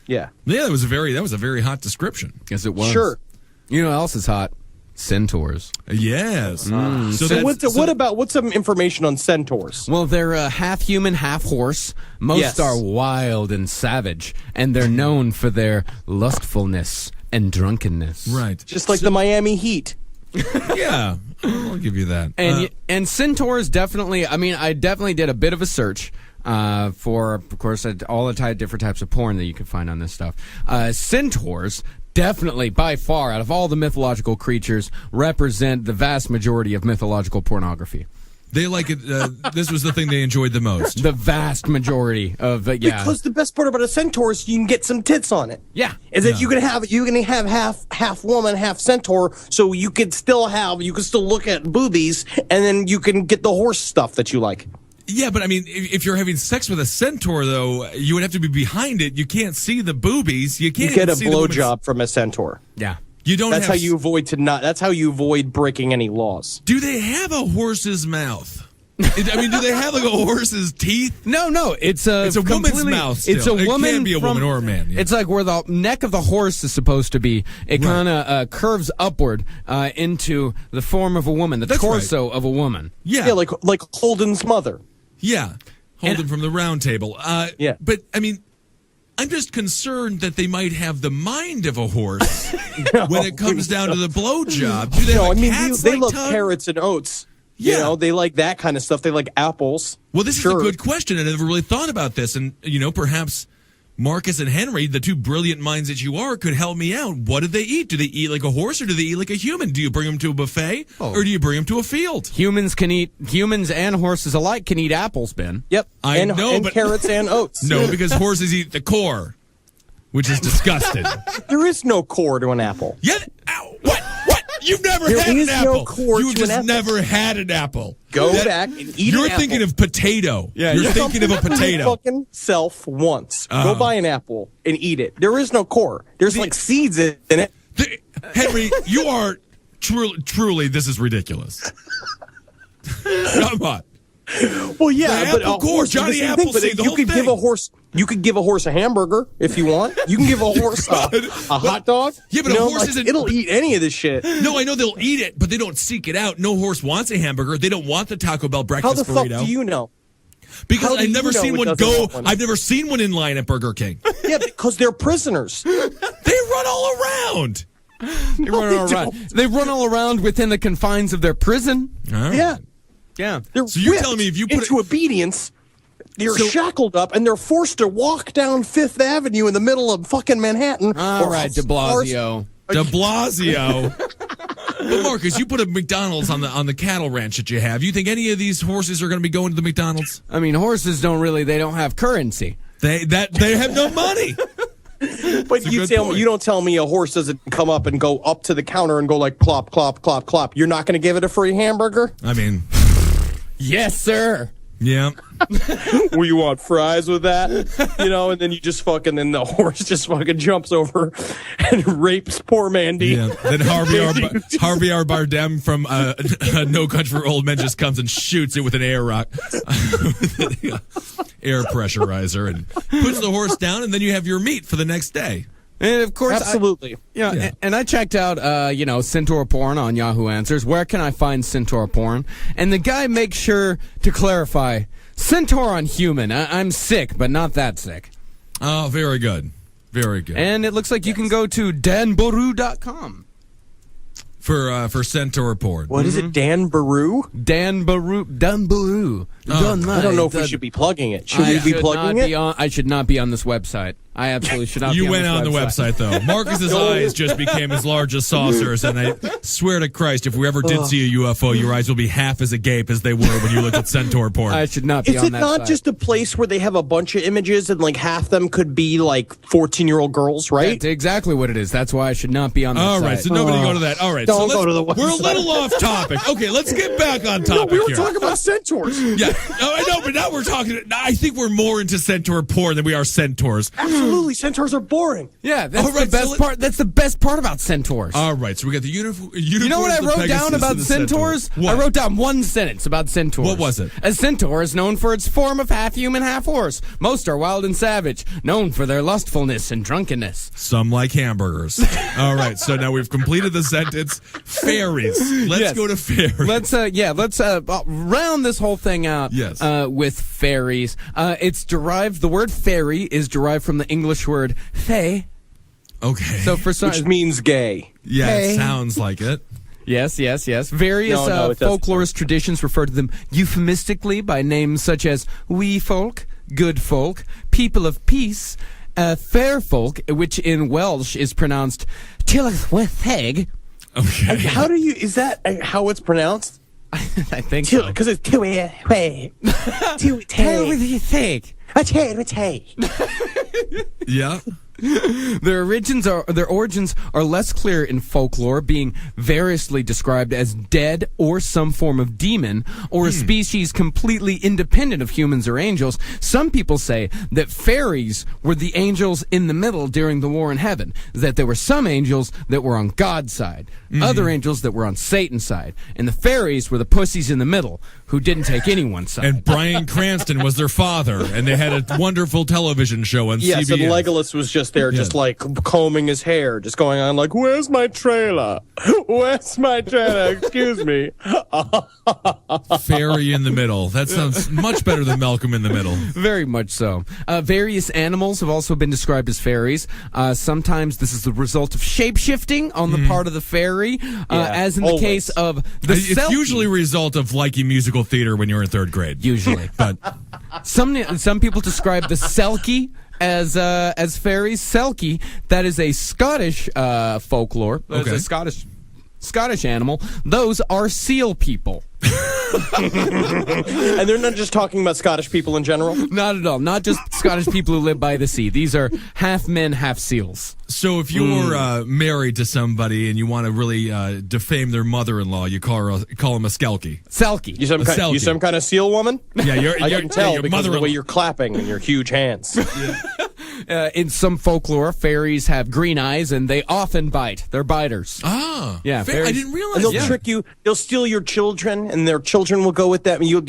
Yeah. Yeah, that was a very hot description. Yes, it was. Sure. You know what else is hot? Centaurs. Yes. So what's some information on centaurs? Well, they're half human, half horse. Most Yes. are wild and savage, and they're known for their lustfulness and drunkenness. Right. Just like the Miami Heat. Yeah. I'll give you that. And centaurs definitely. I mean, I definitely did a bit of a search for, of course, all the different types of porn that you can find on this stuff. Centaurs definitely, by far, out of all the mythological creatures, represent the vast majority of mythological pornography. They like it. This was the thing they enjoyed the most. The vast majority of Because the best part about a centaur is you can get some tits on it. Yeah. Is that Yeah. you can have half woman, half centaur, so you can still look at boobies, and then you can get the horse stuff that you like. Yeah, but I mean, if you're having sex with a centaur, though, you would have to be behind it. You can't see the boobies. You can't You get a see the woman's- blowjob from a centaur. Yeah. You don't. That's have, how you avoid That's how you avoid breaking any laws. Do they have a horse's mouth? I mean, do they have like a horse's teeth? No, it's a It's a woman's mouth It's a still. It woman. can be a woman or a man, yeah. It's like where the neck of the horse is supposed to be. It kind of curves upward into the form of a woman, the That's torso of a woman. Yeah, Yeah, like Holden's mother. yeah. Holden from the round table. Yeah. But I mean, I'm just concerned that they might have the mind of a horse when it comes down to the blowjob. Do they No, I have a mean cat's they like love tongue? carrots and oats. Yeah. You know, they like that kind of stuff. They like apples. Well, this Sure. is a good question, and I never really thought about this. And, perhaps Marcus and Henry, the two brilliant minds that you are, could help me out. What do they eat? Do they eat like a horse or do they eat like a human? Do you bring them to a buffet or do you bring them to a field? Humans and horses alike can eat apples, Ben. Yep. I know, and but- carrots and oats. No, because horses eat the core, which is disgusting. There is no core to an apple. Yeah. Ow, what? You've never There had is an no apple. core You've to an just apple. never had an apple. Go back and eat You're an apple. thinking of potato. Yeah, You're yeah. thinking of a potato. Fucking self once. Go buy an apple and eat it. There is no core. There's like seeds in it. Henry, you are truly, this is ridiculous. Come on. Well, yeah, The but apple a core, horse is the Johnny same thing, Appleseed, but the you whole could give thing. a horse. You could give a horse a hamburger if you want. You can give a horse a hot dog. Yeah, but You a know, horse isn't- It'll eat any of this shit. No, I know they'll eat it, but they don't seek it out. No horse wants a hamburger. They don't want the Taco Bell How breakfast the fuck burrito. do you know? Because how do I've you never know seen it one doesn't go. want one? I've never seen one in line at Burger King. Yeah, because they're prisoners. They run all around. They run all around. They run all around within the confines of their prison. All right. Yeah, Yeah. they're So you're whipped telling me if you put into it- obedience, they're shackled up and they're forced to walk down Fifth Avenue in the middle of fucking Manhattan. All or right, De Blasio. De Blasio. But Marcus, you put a McDonald's on the cattle ranch that you have. You think any of these horses are going to be going to the McDonald's? I mean, horses they don't have currency. They have no money. But a good point. you don't tell me a horse doesn't come up and go up to the counter and go like plop, plop, plop, plop. You're not going to give it a free hamburger? I mean, Yes, sir. yeah. Well, you want fries with that? You know, and then you just fucking, then the horse just fucking jumps over and rapes poor Mandy. Yeah. Then Harvey R. Bardem from No Country for Old Men just comes and shoots it with an air rock, air pressurizer, and puts the horse down, and then you have your meat for the next day. And of course, Absolutely. Yeah. And I checked out, centaur porn on Yahoo Answers. Where can I find centaur porn? And the guy makes sure to clarify, centaur on human. I'm sick, but not that sick. Oh, very good. Very good. And it looks like you can go to danboru.com. for centaur porn. What is it, Dan Baru? Dan Baru. I don't know if we should be plugging it. Should we be plugging it? I should not be on this website. I absolutely should not be You on went this on the website, though. Marcus's eyes just became as large as saucers, and I swear to Christ, if we ever did see a UFO, your eyes will be half as agape as they were when you looked at centaur porn. I should not be Is on it that not site. just a place where they have a bunch of images and like half them could be like 14-year-old girls, right? That's exactly what it is. That's why I should not be on that All site. right, so nobody go to that. All right, Don't so go to the we're a website. little off topic. Okay, let's get back on topic we were here. talking about centaurs. Yeah, no, I know, but now we're talking. I think we're more into centaur porn than we are centaurs. Absolutely, centaurs are boring. Yeah, that's All right, the best so part. That's the best part about centaurs. All right, so we got the uniform. You know what I wrote down about centaurs? I wrote down one sentence about centaurs. What was it? A centaur is known for its form of half human, half horse. Most are wild and savage, known for their lustfulness and drunkenness. Some like hamburgers. All right, so now we've completed the sentence. Fairies. Let's Yes. go to fairies. Let's round this whole thing out. Yes. With fairies. It's derived. The word fairy is derived from the English word fae. Okay. So for some, Which means gay. yeah, Hey. it sounds like it. Yes. Various No, it doesn't. folklorist traditions refer to them euphemistically by names such as wee folk, good folk, people of peace, fair folk, which in Welsh is pronounced Tylwyth Okay. How do you? Is that how it's pronounced? I think so. Because it's Tylwyth. Yeah. Their origins are less clear in folklore, being variously described as dead or some form of demon or a species completely independent of humans or angels. Some people say that fairies were the angels in the middle during the war in heaven, that there were some angels that were on God's side, other angels that were on Satan's side, and the fairies were the pussies in the middle who didn't take anyone's side. And Bryan Cranston was their father, and they had a wonderful television show on Yes, CBS. and Legolas was just there, just like combing his hair, just going on like, "Where's my trailer? Where's my trailer? Excuse me." Fairy in the middle. That sounds much better than Malcolm in the Middle. Very much so. Various animals have also been described as fairies. Sometimes this is the result of shape-shifting on the part of the fairy, as in the always. case of the It's Selkie. usually a result of liking musical theater when you're in third grade. Usually. But Some people describe the Selkie as fairies. Selkie, that is a Scottish folklore. That is Okay. a Scottish animal. Those are seal people. And they're not just talking about Scottish people in general. Not at all. Not just Scottish people who live by the sea. These are half men, half seals. so if you're married to somebody and you want to really defame their mother-in-law, you call him a skelkie. Selkie. You some Selkie. kind of seal woman? Yeah, I can tell your because of the mother-in-law. way you're clapping and your huge hands. In some folklore, fairies have green eyes and they often bite. They're biters. Ah, Yeah, I fairies- didn't realize. And they'll that. trick you. They'll steal your children, and their children will go with them. And you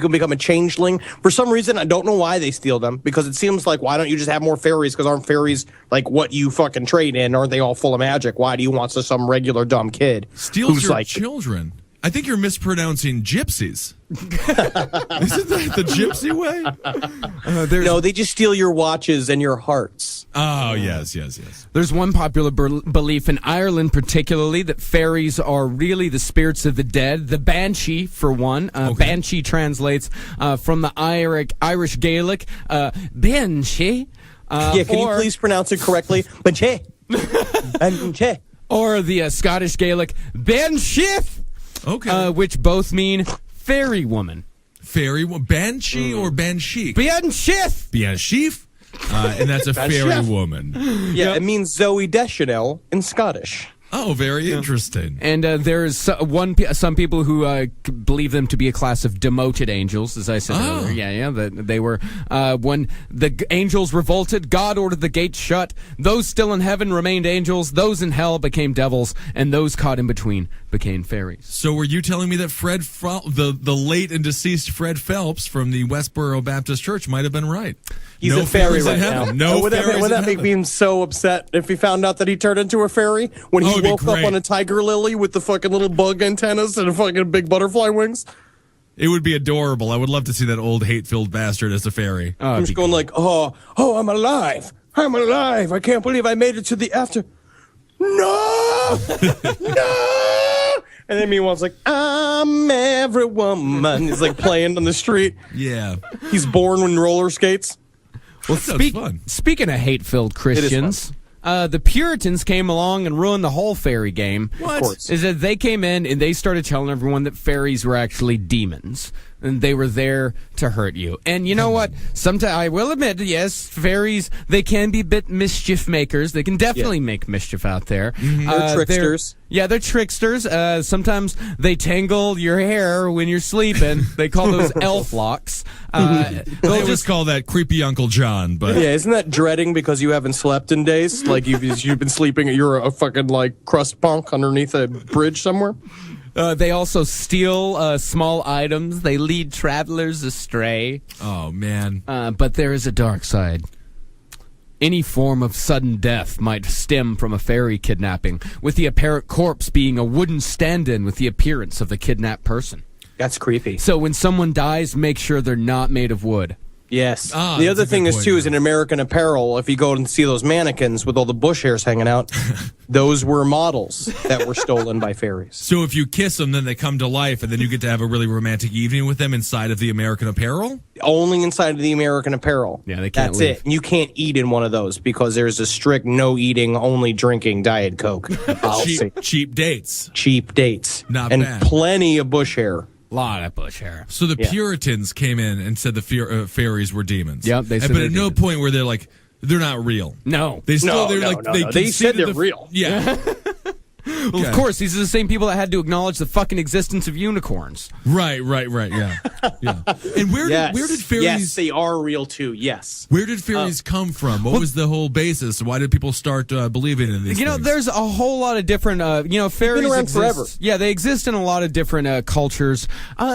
can become a changeling. For some reason, I don't know why they steal them. Because it seems like, why don't you just have more fairies? Because aren't fairies like what you fucking trade in? Aren't they all full of magic? Why do you want some regular dumb kid Steals who's your like, children. I think you're mispronouncing gypsies. Isn't that the gypsy way? no, they just steal your watches and your hearts. Oh, yes. There's one popular belief in Ireland, particularly, that fairies are really the spirits of the dead. The banshee, for one. Banshee translates from the Irish Gaelic, banshee. Yeah, can you please pronounce it correctly? Banshee. Banshee. Or the Scottish Gaelic, banshith, Okay. which both mean fairy woman. Fairy, banshee or banshee? Banshith! Banshee. And that's a fairy woman. Yeah, it means Zoe Deschanel in Scottish. Oh, very interesting. And there's some people who believe them to be a class of demoted angels, as I said earlier. Yeah, that they were when the angels revolted, God ordered the gates shut. Those still in heaven remained angels. Those in hell became devils, and those caught in between became fairies. So were you telling me that the late and deceased Fred Phelps from the Westboro Baptist Church might have been right? He's No a fairy fairies right in now. heaven. No would fairies that in make heaven. me so upset if he found out that he turned into a fairy when he it'd be woke up great. on a tiger lily with the fucking little bug antennas and fucking big butterfly wings? It would be adorable. I would love to see that old hate-filled bastard as a fairy. I'm just going like, oh, I'm alive. I'm alive. I can't believe I made it to the after. No! No! And then meanwhile, like, I'm every woman. He's like playing on the street. Yeah. He's born in roller skates. Well, sounds fun. speaking of hate-filled Christians, the Puritans came along and ruined the whole fairy game. What? Of course. Is that they came in and they started telling everyone that fairies were actually demons and they were there to hurt you. And you know what? Sometimes I will admit, yes, fairies, they can be a bit mischief makers. They can definitely make mischief out there. They're tricksters. They're tricksters. Sometimes they tangle your hair when you're sleeping. They call those elf locks. They'll just call that creepy Uncle John, but Yeah, isn't that dreading because you haven't slept in days? Like you've been sleeping, you're a fucking like crust punk underneath a bridge somewhere? They also steal small items. They lead travelers astray. oh man. But there is a dark side. Any form of sudden death might stem from a fairy kidnapping, with the apparent corpse being a wooden stand-in with the appearance of the kidnapped person. That's creepy. So when someone dies, make sure they're not made of wood. Yes. Ah, the that's other a thing good is, point, too, yeah. is in American Apparel, if you go and see those mannequins with all the bush hairs hanging out, those were models that were stolen by fairies. So if you kiss them, then they come to life, and then you get to have a really romantic evening with them inside of the American Apparel? Only inside of the American Apparel. Yeah, they can't That's leave. it. And you can't eat in one of those because there's a strict no eating, only drinking Diet Coke policy. Cheap dates. Cheap dates. Not and bad. plenty of bush hair. Lot of bush hair. So the Puritans came in and said the fairies were demons. Yep, they said But they're at no demons. point were they like, they're not real. No. They still, No, they're no, like, no, they no. They said conceded they're real. Yeah. Well, of course, these are the same people that had to acknowledge the fucking existence of unicorns. Right, yeah. Yeah. And where did fairies Yes, they are real too. Yes. Where did fairies come from? What was the whole basis? Why did people start believing in these things? There's a whole lot of different, fairies around exist. forever. Yeah, they exist in a lot of different cultures.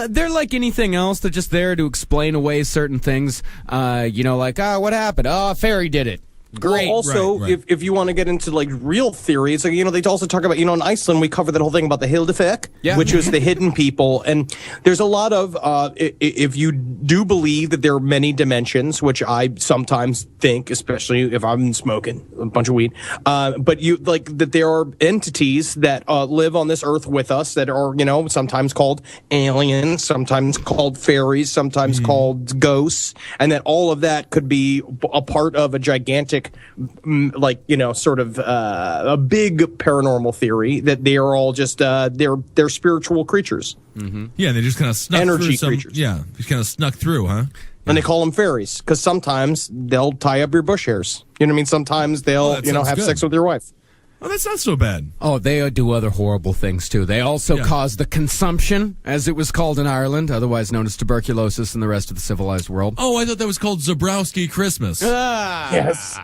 They're like anything else. They're just there to explain away certain things. What happened? Oh, a fairy did it. Great. Well, also, Right. if you want to get into like real theories, like, they also talk about, in Iceland, we covered that whole thing about the Hildefek, which was the hidden people. And there's a lot of, if you do believe that there are many dimensions, which I sometimes think, especially if I'm smoking a bunch of weed, but that there are entities that live on this earth with us that are, sometimes called aliens, sometimes called fairies, sometimes called ghosts, and that all of that could be a part of a gigantic sort of a big paranormal theory that they are all just they're spiritual creatures. Yeah, they just kind of snuck Energy through creatures. Yeah, just kind of snuck through, huh? And they call them fairies because sometimes they'll tie up your bush hairs. You know what I mean? Sometimes they'll that sounds have good. sex with your wife. Oh, that's not so bad. Oh, they do other horrible things, too. They also cause the consumption, as it was called in Ireland, otherwise known as tuberculosis in the rest of the civilized world. Oh, I thought that was called Zabrowski Christmas. Yes.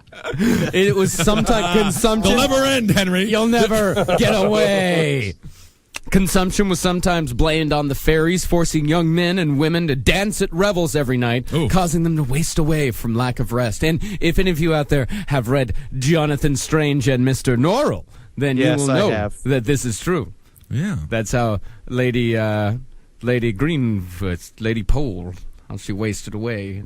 It was sometimes consumption. They'll never end, Henry. You'll never get away. Consumption was sometimes blamed on the fairies, forcing young men and women to dance at revels every night, Ooh. causing them to waste away from lack of rest. And if any of you out there have read Jonathan Strange and Mr. Norrell, then Yes, you will I know have. that this is true. Yeah. That's how Lady Greenfoot, Lady Pole, how she wasted away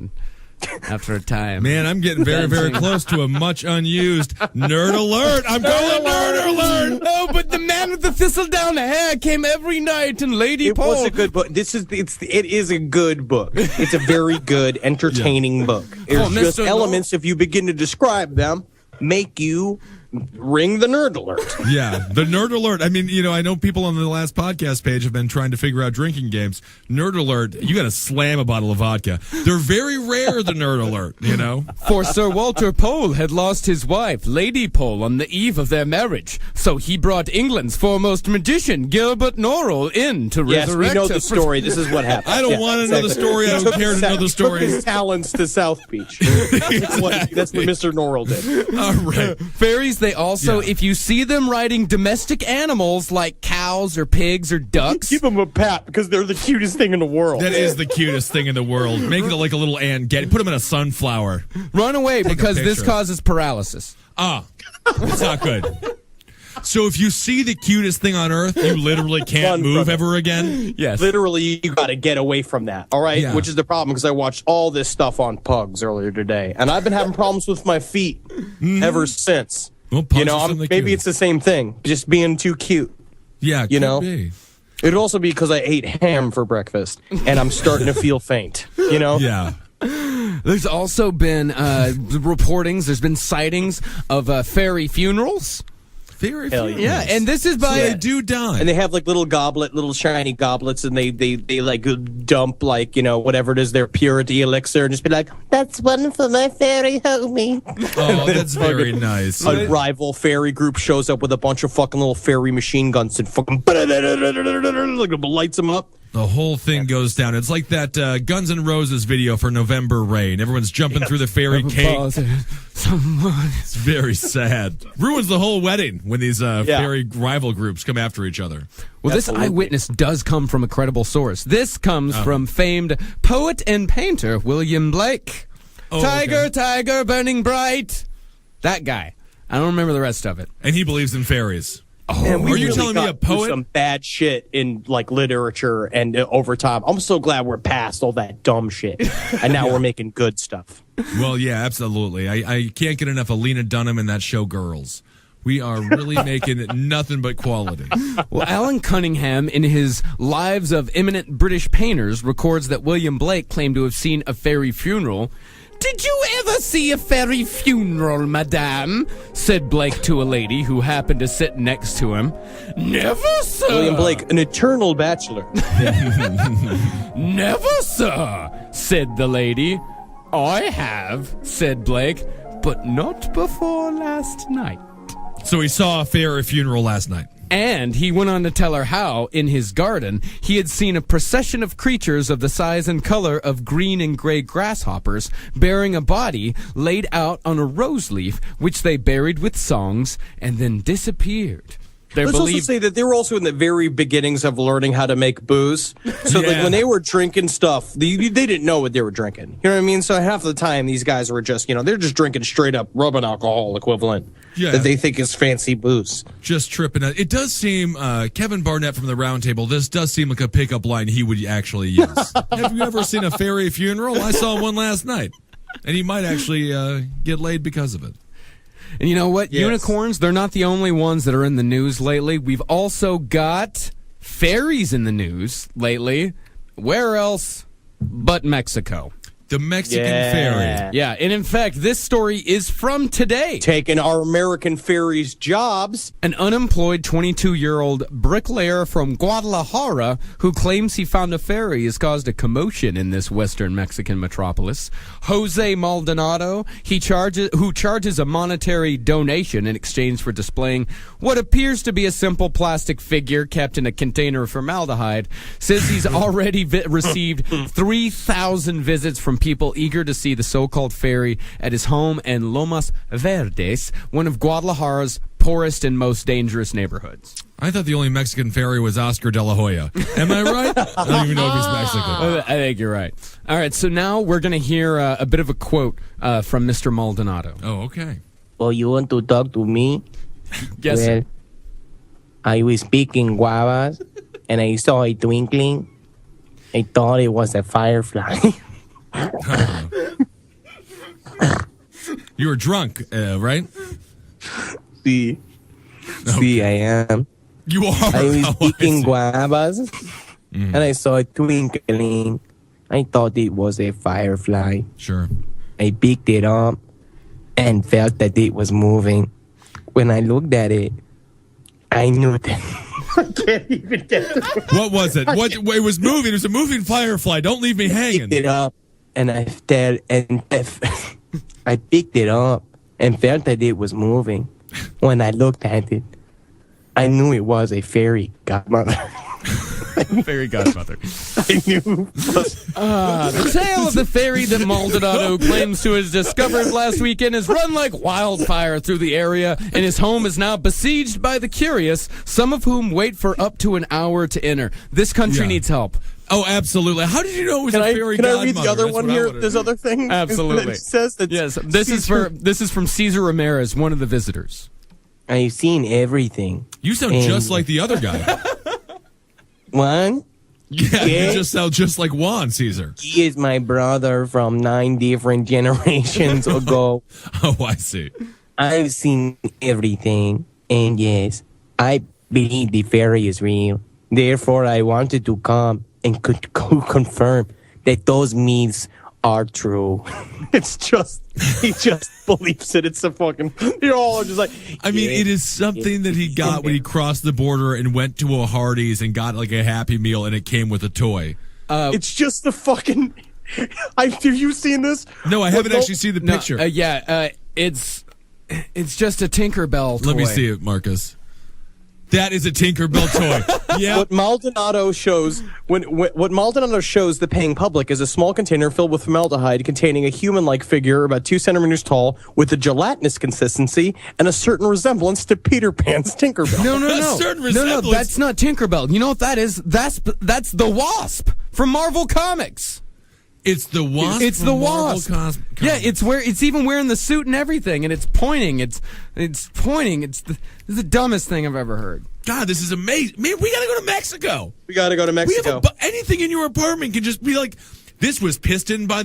after a time. Man, I'm getting very, very close to a much unused nerd alert. I'm going nerd alert. Oh, but the man with the thistle down hair came every night, and Lady It Pole. was a good book. It is a good book. It's a very good, entertaining book. There's Oh, just Mr. elements, if you begin to describe them, make you ring the nerd alert. Yeah, the nerd alert. I mean, I know people on the last podcast page have been trying to figure out drinking games. Nerd alert, you got to slam a bottle of vodka. They're very rare, the nerd alert, For Sir Walter Pole had lost his wife, Lady Pole, on the eve of their marriage. So he brought England's foremost magician, Gilbert Norrell, in to Yes, resurrect we know the her. story. This is what happened. I don't want to know the story. I don't care to know the Took story. his talents to South Beach. That's what Mr. Norrell did. All right. Fairies, they also, if you see them riding domestic animals like cows or pigs or ducks, Give them a pat because they're the cutest thing in the world. That is the cutest thing in the world. Make it like a little ant. Put them in a sunflower. run away because this picture. causes paralysis. It's not good. So if you see the cutest thing on earth, you literally can't Run move from it. ever again. Yes. Literally, you got to get away from that. All right, Yeah. which is the problem because I watched all this stuff on pugs earlier today, and I've been having problems with my feet ever since. Well, pugs are some of the maybe cutest. it's the same thing, just being too cute. Yeah, You could know? be. It'd also be because I ate ham for breakfast, and I'm starting to feel faint. You know? Yeah. There's also been reportings, there's been sightings of fairy funerals. Very Hell few. Yeah, and this is by They do die. And they have like little shiny goblets, and they like dump like, you know, whatever it is, their purity elixir, and just be like, "That's one for my fairy homie." Oh, that's very nice. A rival fairy group shows up with a bunch of fucking little fairy machine guns and fucking like lights them up. The whole thing goes down. It's like that Guns N' Roses video for November Rain. Everyone's jumping through the fairy cake. It's very sad. Ruins the whole wedding when these fairy rival groups come after each other. Well, this eyewitness does come from a credible source. This comes from famed poet and painter William Blake. Oh, Tiger, okay. tiger, burning bright. That guy. I don't remember the rest of it. And he believes in fairies. Man, we Are you really telling me got a poet? through some bad shit in like literature and over time. I'm so glad we're past all that dumb shit, and now we're making good stuff. Well, yeah, absolutely. I can't get enough of Lena Dunham and that show Girls. We are really making nothing but quality. Well, Alan Cunningham, in his Lives of Eminent British Painters, records that William Blake claimed to have seen a fairy funeral. "Did you ever see a fairy funeral, madame?" said Blake to a lady who happened to sit next to him. "Never, sir." William Blake, an eternal bachelor. "Never, sir," said the lady. "I have," said Blake, "but not before last night." So he saw a fairy funeral last night. And he went on to tell her how, in his garden, he had seen a procession of creatures of the size and color of green and gray grasshoppers bearing a body laid out on a rose leaf, which they buried with songs and then disappeared. Let's also say that they were also in the very beginnings of learning how to make booze. So like when they were drinking stuff, they didn't know what they were drinking. You know what I mean? So half the time these guys were just, you know, they're just drinking straight up rubbing alcohol equivalent that they think is fancy booze. Just tripping. It does seem, Kevin Barnett from the Round Table, this does seem like a pickup line he would actually use. Have you ever seen a fairy funeral? I saw one last night. And he might actually get laid because of it. And you know what? Yes. Unicorns, they're not the only ones that are in the news lately. We've also got fairies in the news lately. Where else but Mexico? The Mexican fairy. Yeah, and in fact, this story is from today. Taking our American fairies' jobs. An unemployed 22-year-old bricklayer from Guadalajara who claims he found a fairy has caused a commotion in this western Mexican metropolis. Jose Maldonado, who charges a monetary donation in exchange for displaying what appears to be a simple plastic figure kept in a container of formaldehyde, says he's already received 3,000 visits from people eager to see the so-called fairy at his home in Lomas Verdes, one of Guadalajara's poorest and most dangerous neighborhoods. I thought the only Mexican fairy was Oscar de la Hoya. Am I right? I don't even know if he's Mexican. I think you're right. All right, so now we're going to hear a bit of a quote from Mr. Maldonado. Oh, okay. Oh, you want to talk to me? Yes, Well, sir. I was picking guavas, and I saw a twinkling. I thought it was a firefly. You were drunk, right? See, I am. You are. I was Oh, picking see. guavas, and I saw a twinkling. I thought it was a firefly. Sure. I picked it up and felt that it was moving. When I looked at it, I knew that. I can't even get it. What was it? What? It was moving. It was a moving firefly. Don't leave me Picked hanging. it up, and I felt, I picked it up and felt that it was moving. When I looked at it, I knew it was a fairy godmother. Fairy godmother. I knew. The tale of the fairy that Maldonado claims to have discovered last weekend has run like wildfire through the area, and his home is now besieged by the curious, some of whom wait for up to an hour to enter. This country Yeah. needs help. Oh, absolutely. How did you know it was a fairy Can I godmother? read the other That's one what I here? wanted This to other thing? Absolutely. It says that. Yes, this is from Cesar Ramirez, one of the visitors. I've seen everything. You sound And- just like the other guy. One, Yeah, Yeah. you just sound just like Juan Caesar. he is my brother from 9 different generations ago. Oh, I see. I've seen everything, and yes, I believe the fairy is real. Therefore, I wanted to come and confirm that those myths are true. It's just, he just believes it. It's a fucking, you're all just like, I mean, it is something that he got when he crossed the border and went to a Hardee's and got like a Happy Meal and it came with a toy. It's just the fucking, have you seen this? No, I haven't actually seen the picture. It's just a Tinkerbell toy. Let me see it, Marcus. That is a Tinkerbell toy. Yeah. What Maldonado shows what Maldonado shows the paying public is a small container filled with formaldehyde containing a human-like figure about 2 centimeters tall with a gelatinous consistency and a certain resemblance to Peter Pan's Tinkerbell. No. Certain No, resemblance. that's not Tinkerbell. You know what that is? That's the Wasp from Marvel Comics. It's the Wasp. It's the Wasp. Yeah, it's even wearing the suit and everything, and it's pointing. It's pointing. It's the dumbest thing I've ever heard. God, this is amazing. Man, we gotta go to Mexico. We got to go to Mexico. Anything in your apartment can just be like, this was pissed in by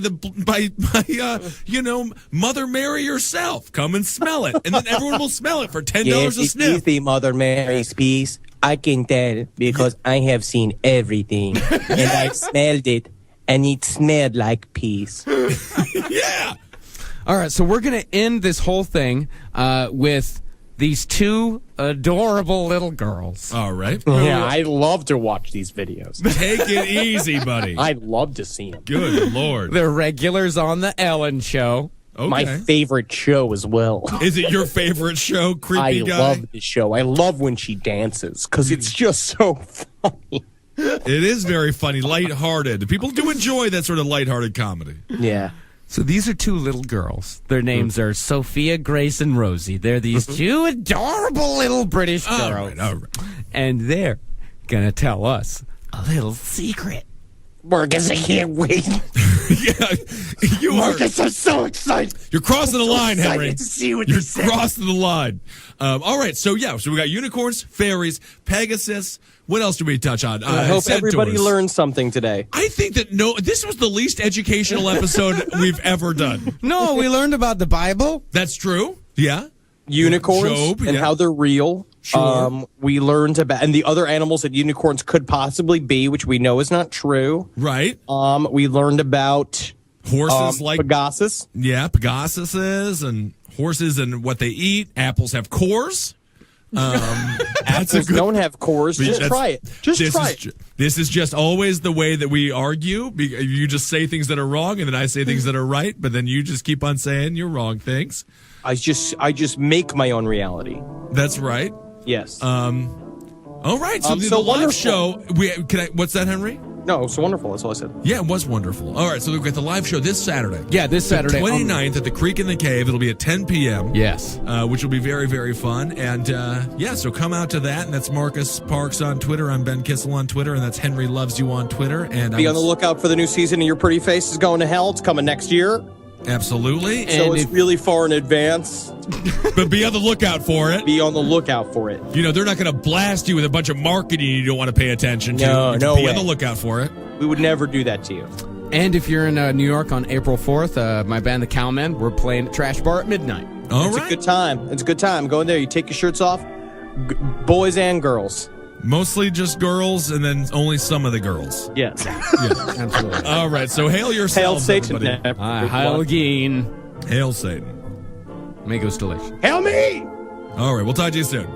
Mother Mary herself. Come and smell it, and then everyone will smell it for $10 a sniff. Yes, it is the Mother Mary's piece. I can tell because I have seen everything, and I smelled it. And it smelled like peace. Yeah. All right, so we're going to end this whole thing with these 2 adorable little girls. All right. Yeah, I love to watch these videos. Take it easy, buddy. I love to see them. Good Lord. They're regulars on the Ellen Show. Okay. My favorite show as well. Is it your favorite show, creepy guy? I love the show. I love when she dances because it's just so funny. It is very funny, lighthearted. People do enjoy that sort of lighthearted comedy. Yeah. So these are 2 little girls. Their names are Sophia, Grace, and Rosie. They're these 2 adorable little British girls. All right. And they're going to tell us a little secret. Marcus, I can't wait. Yeah, Marcus, I'm so excited. You're crossing the line, Henry. To see what You're you say. crossing the line. All right, so we got unicorns, fairies, Pegasus. What else do we touch on? I hope centaurs. everybody learned something today. I think that this was the least educational episode we've ever done. No, we learned about the Bible. That's true. Yeah. Unicorns Job, and yeah. how they're real. Sure. We learned about and the other animals that unicorns could possibly be, which we know is not true. Right. We learned about Horses like Pegasus. Yeah, Pegasuses and horses and what they eat. Apples have cores. Apples don't have cores. Just try it. Just try it. This is just always the way that we argue. You just say things that are wrong, and then I say things that are right. But then you just keep on saying you're wrong things. I just make my own reality. That's right. Yes. All right. So the live wonderful. show. What's that, Henry? No, it's wonderful. That's all I said. Yeah, it was wonderful. All right, so we've got the live show this Saturday. Yeah, this Saturday. The 29th at the Creek in the Cave. It'll be at 10 p.m. Yes. Which will be very, very fun. And, so come out to that. And that's Marcus Parks on Twitter. I'm Ben Kissel on Twitter. And that's Henry Loves You on Twitter. And Be on the lookout for the new season of Your Pretty Face is Going to Hell. It's coming next year. Absolutely. So it's really far in advance. But be on the lookout for it. Be on the lookout for it. You know, they're not going to blast you with a bunch of marketing you don't want to pay attention to. No, no Be way. on the lookout for it. We would never do that to you. And if you're in New York on April 4th, my band, The Cowmen, we're playing at Trash Bar at midnight. All It's right. a good time. It's a good time. Go in there. You take your shirts off. Boys and girls. Mostly just girls, and then only some of the girls. Yes. Absolutely. All right, so hail Hail yourselves, Satan. everybody. Heil Geen. Hail Satan. Mango Delish. Hail me! All right, we'll talk to you soon.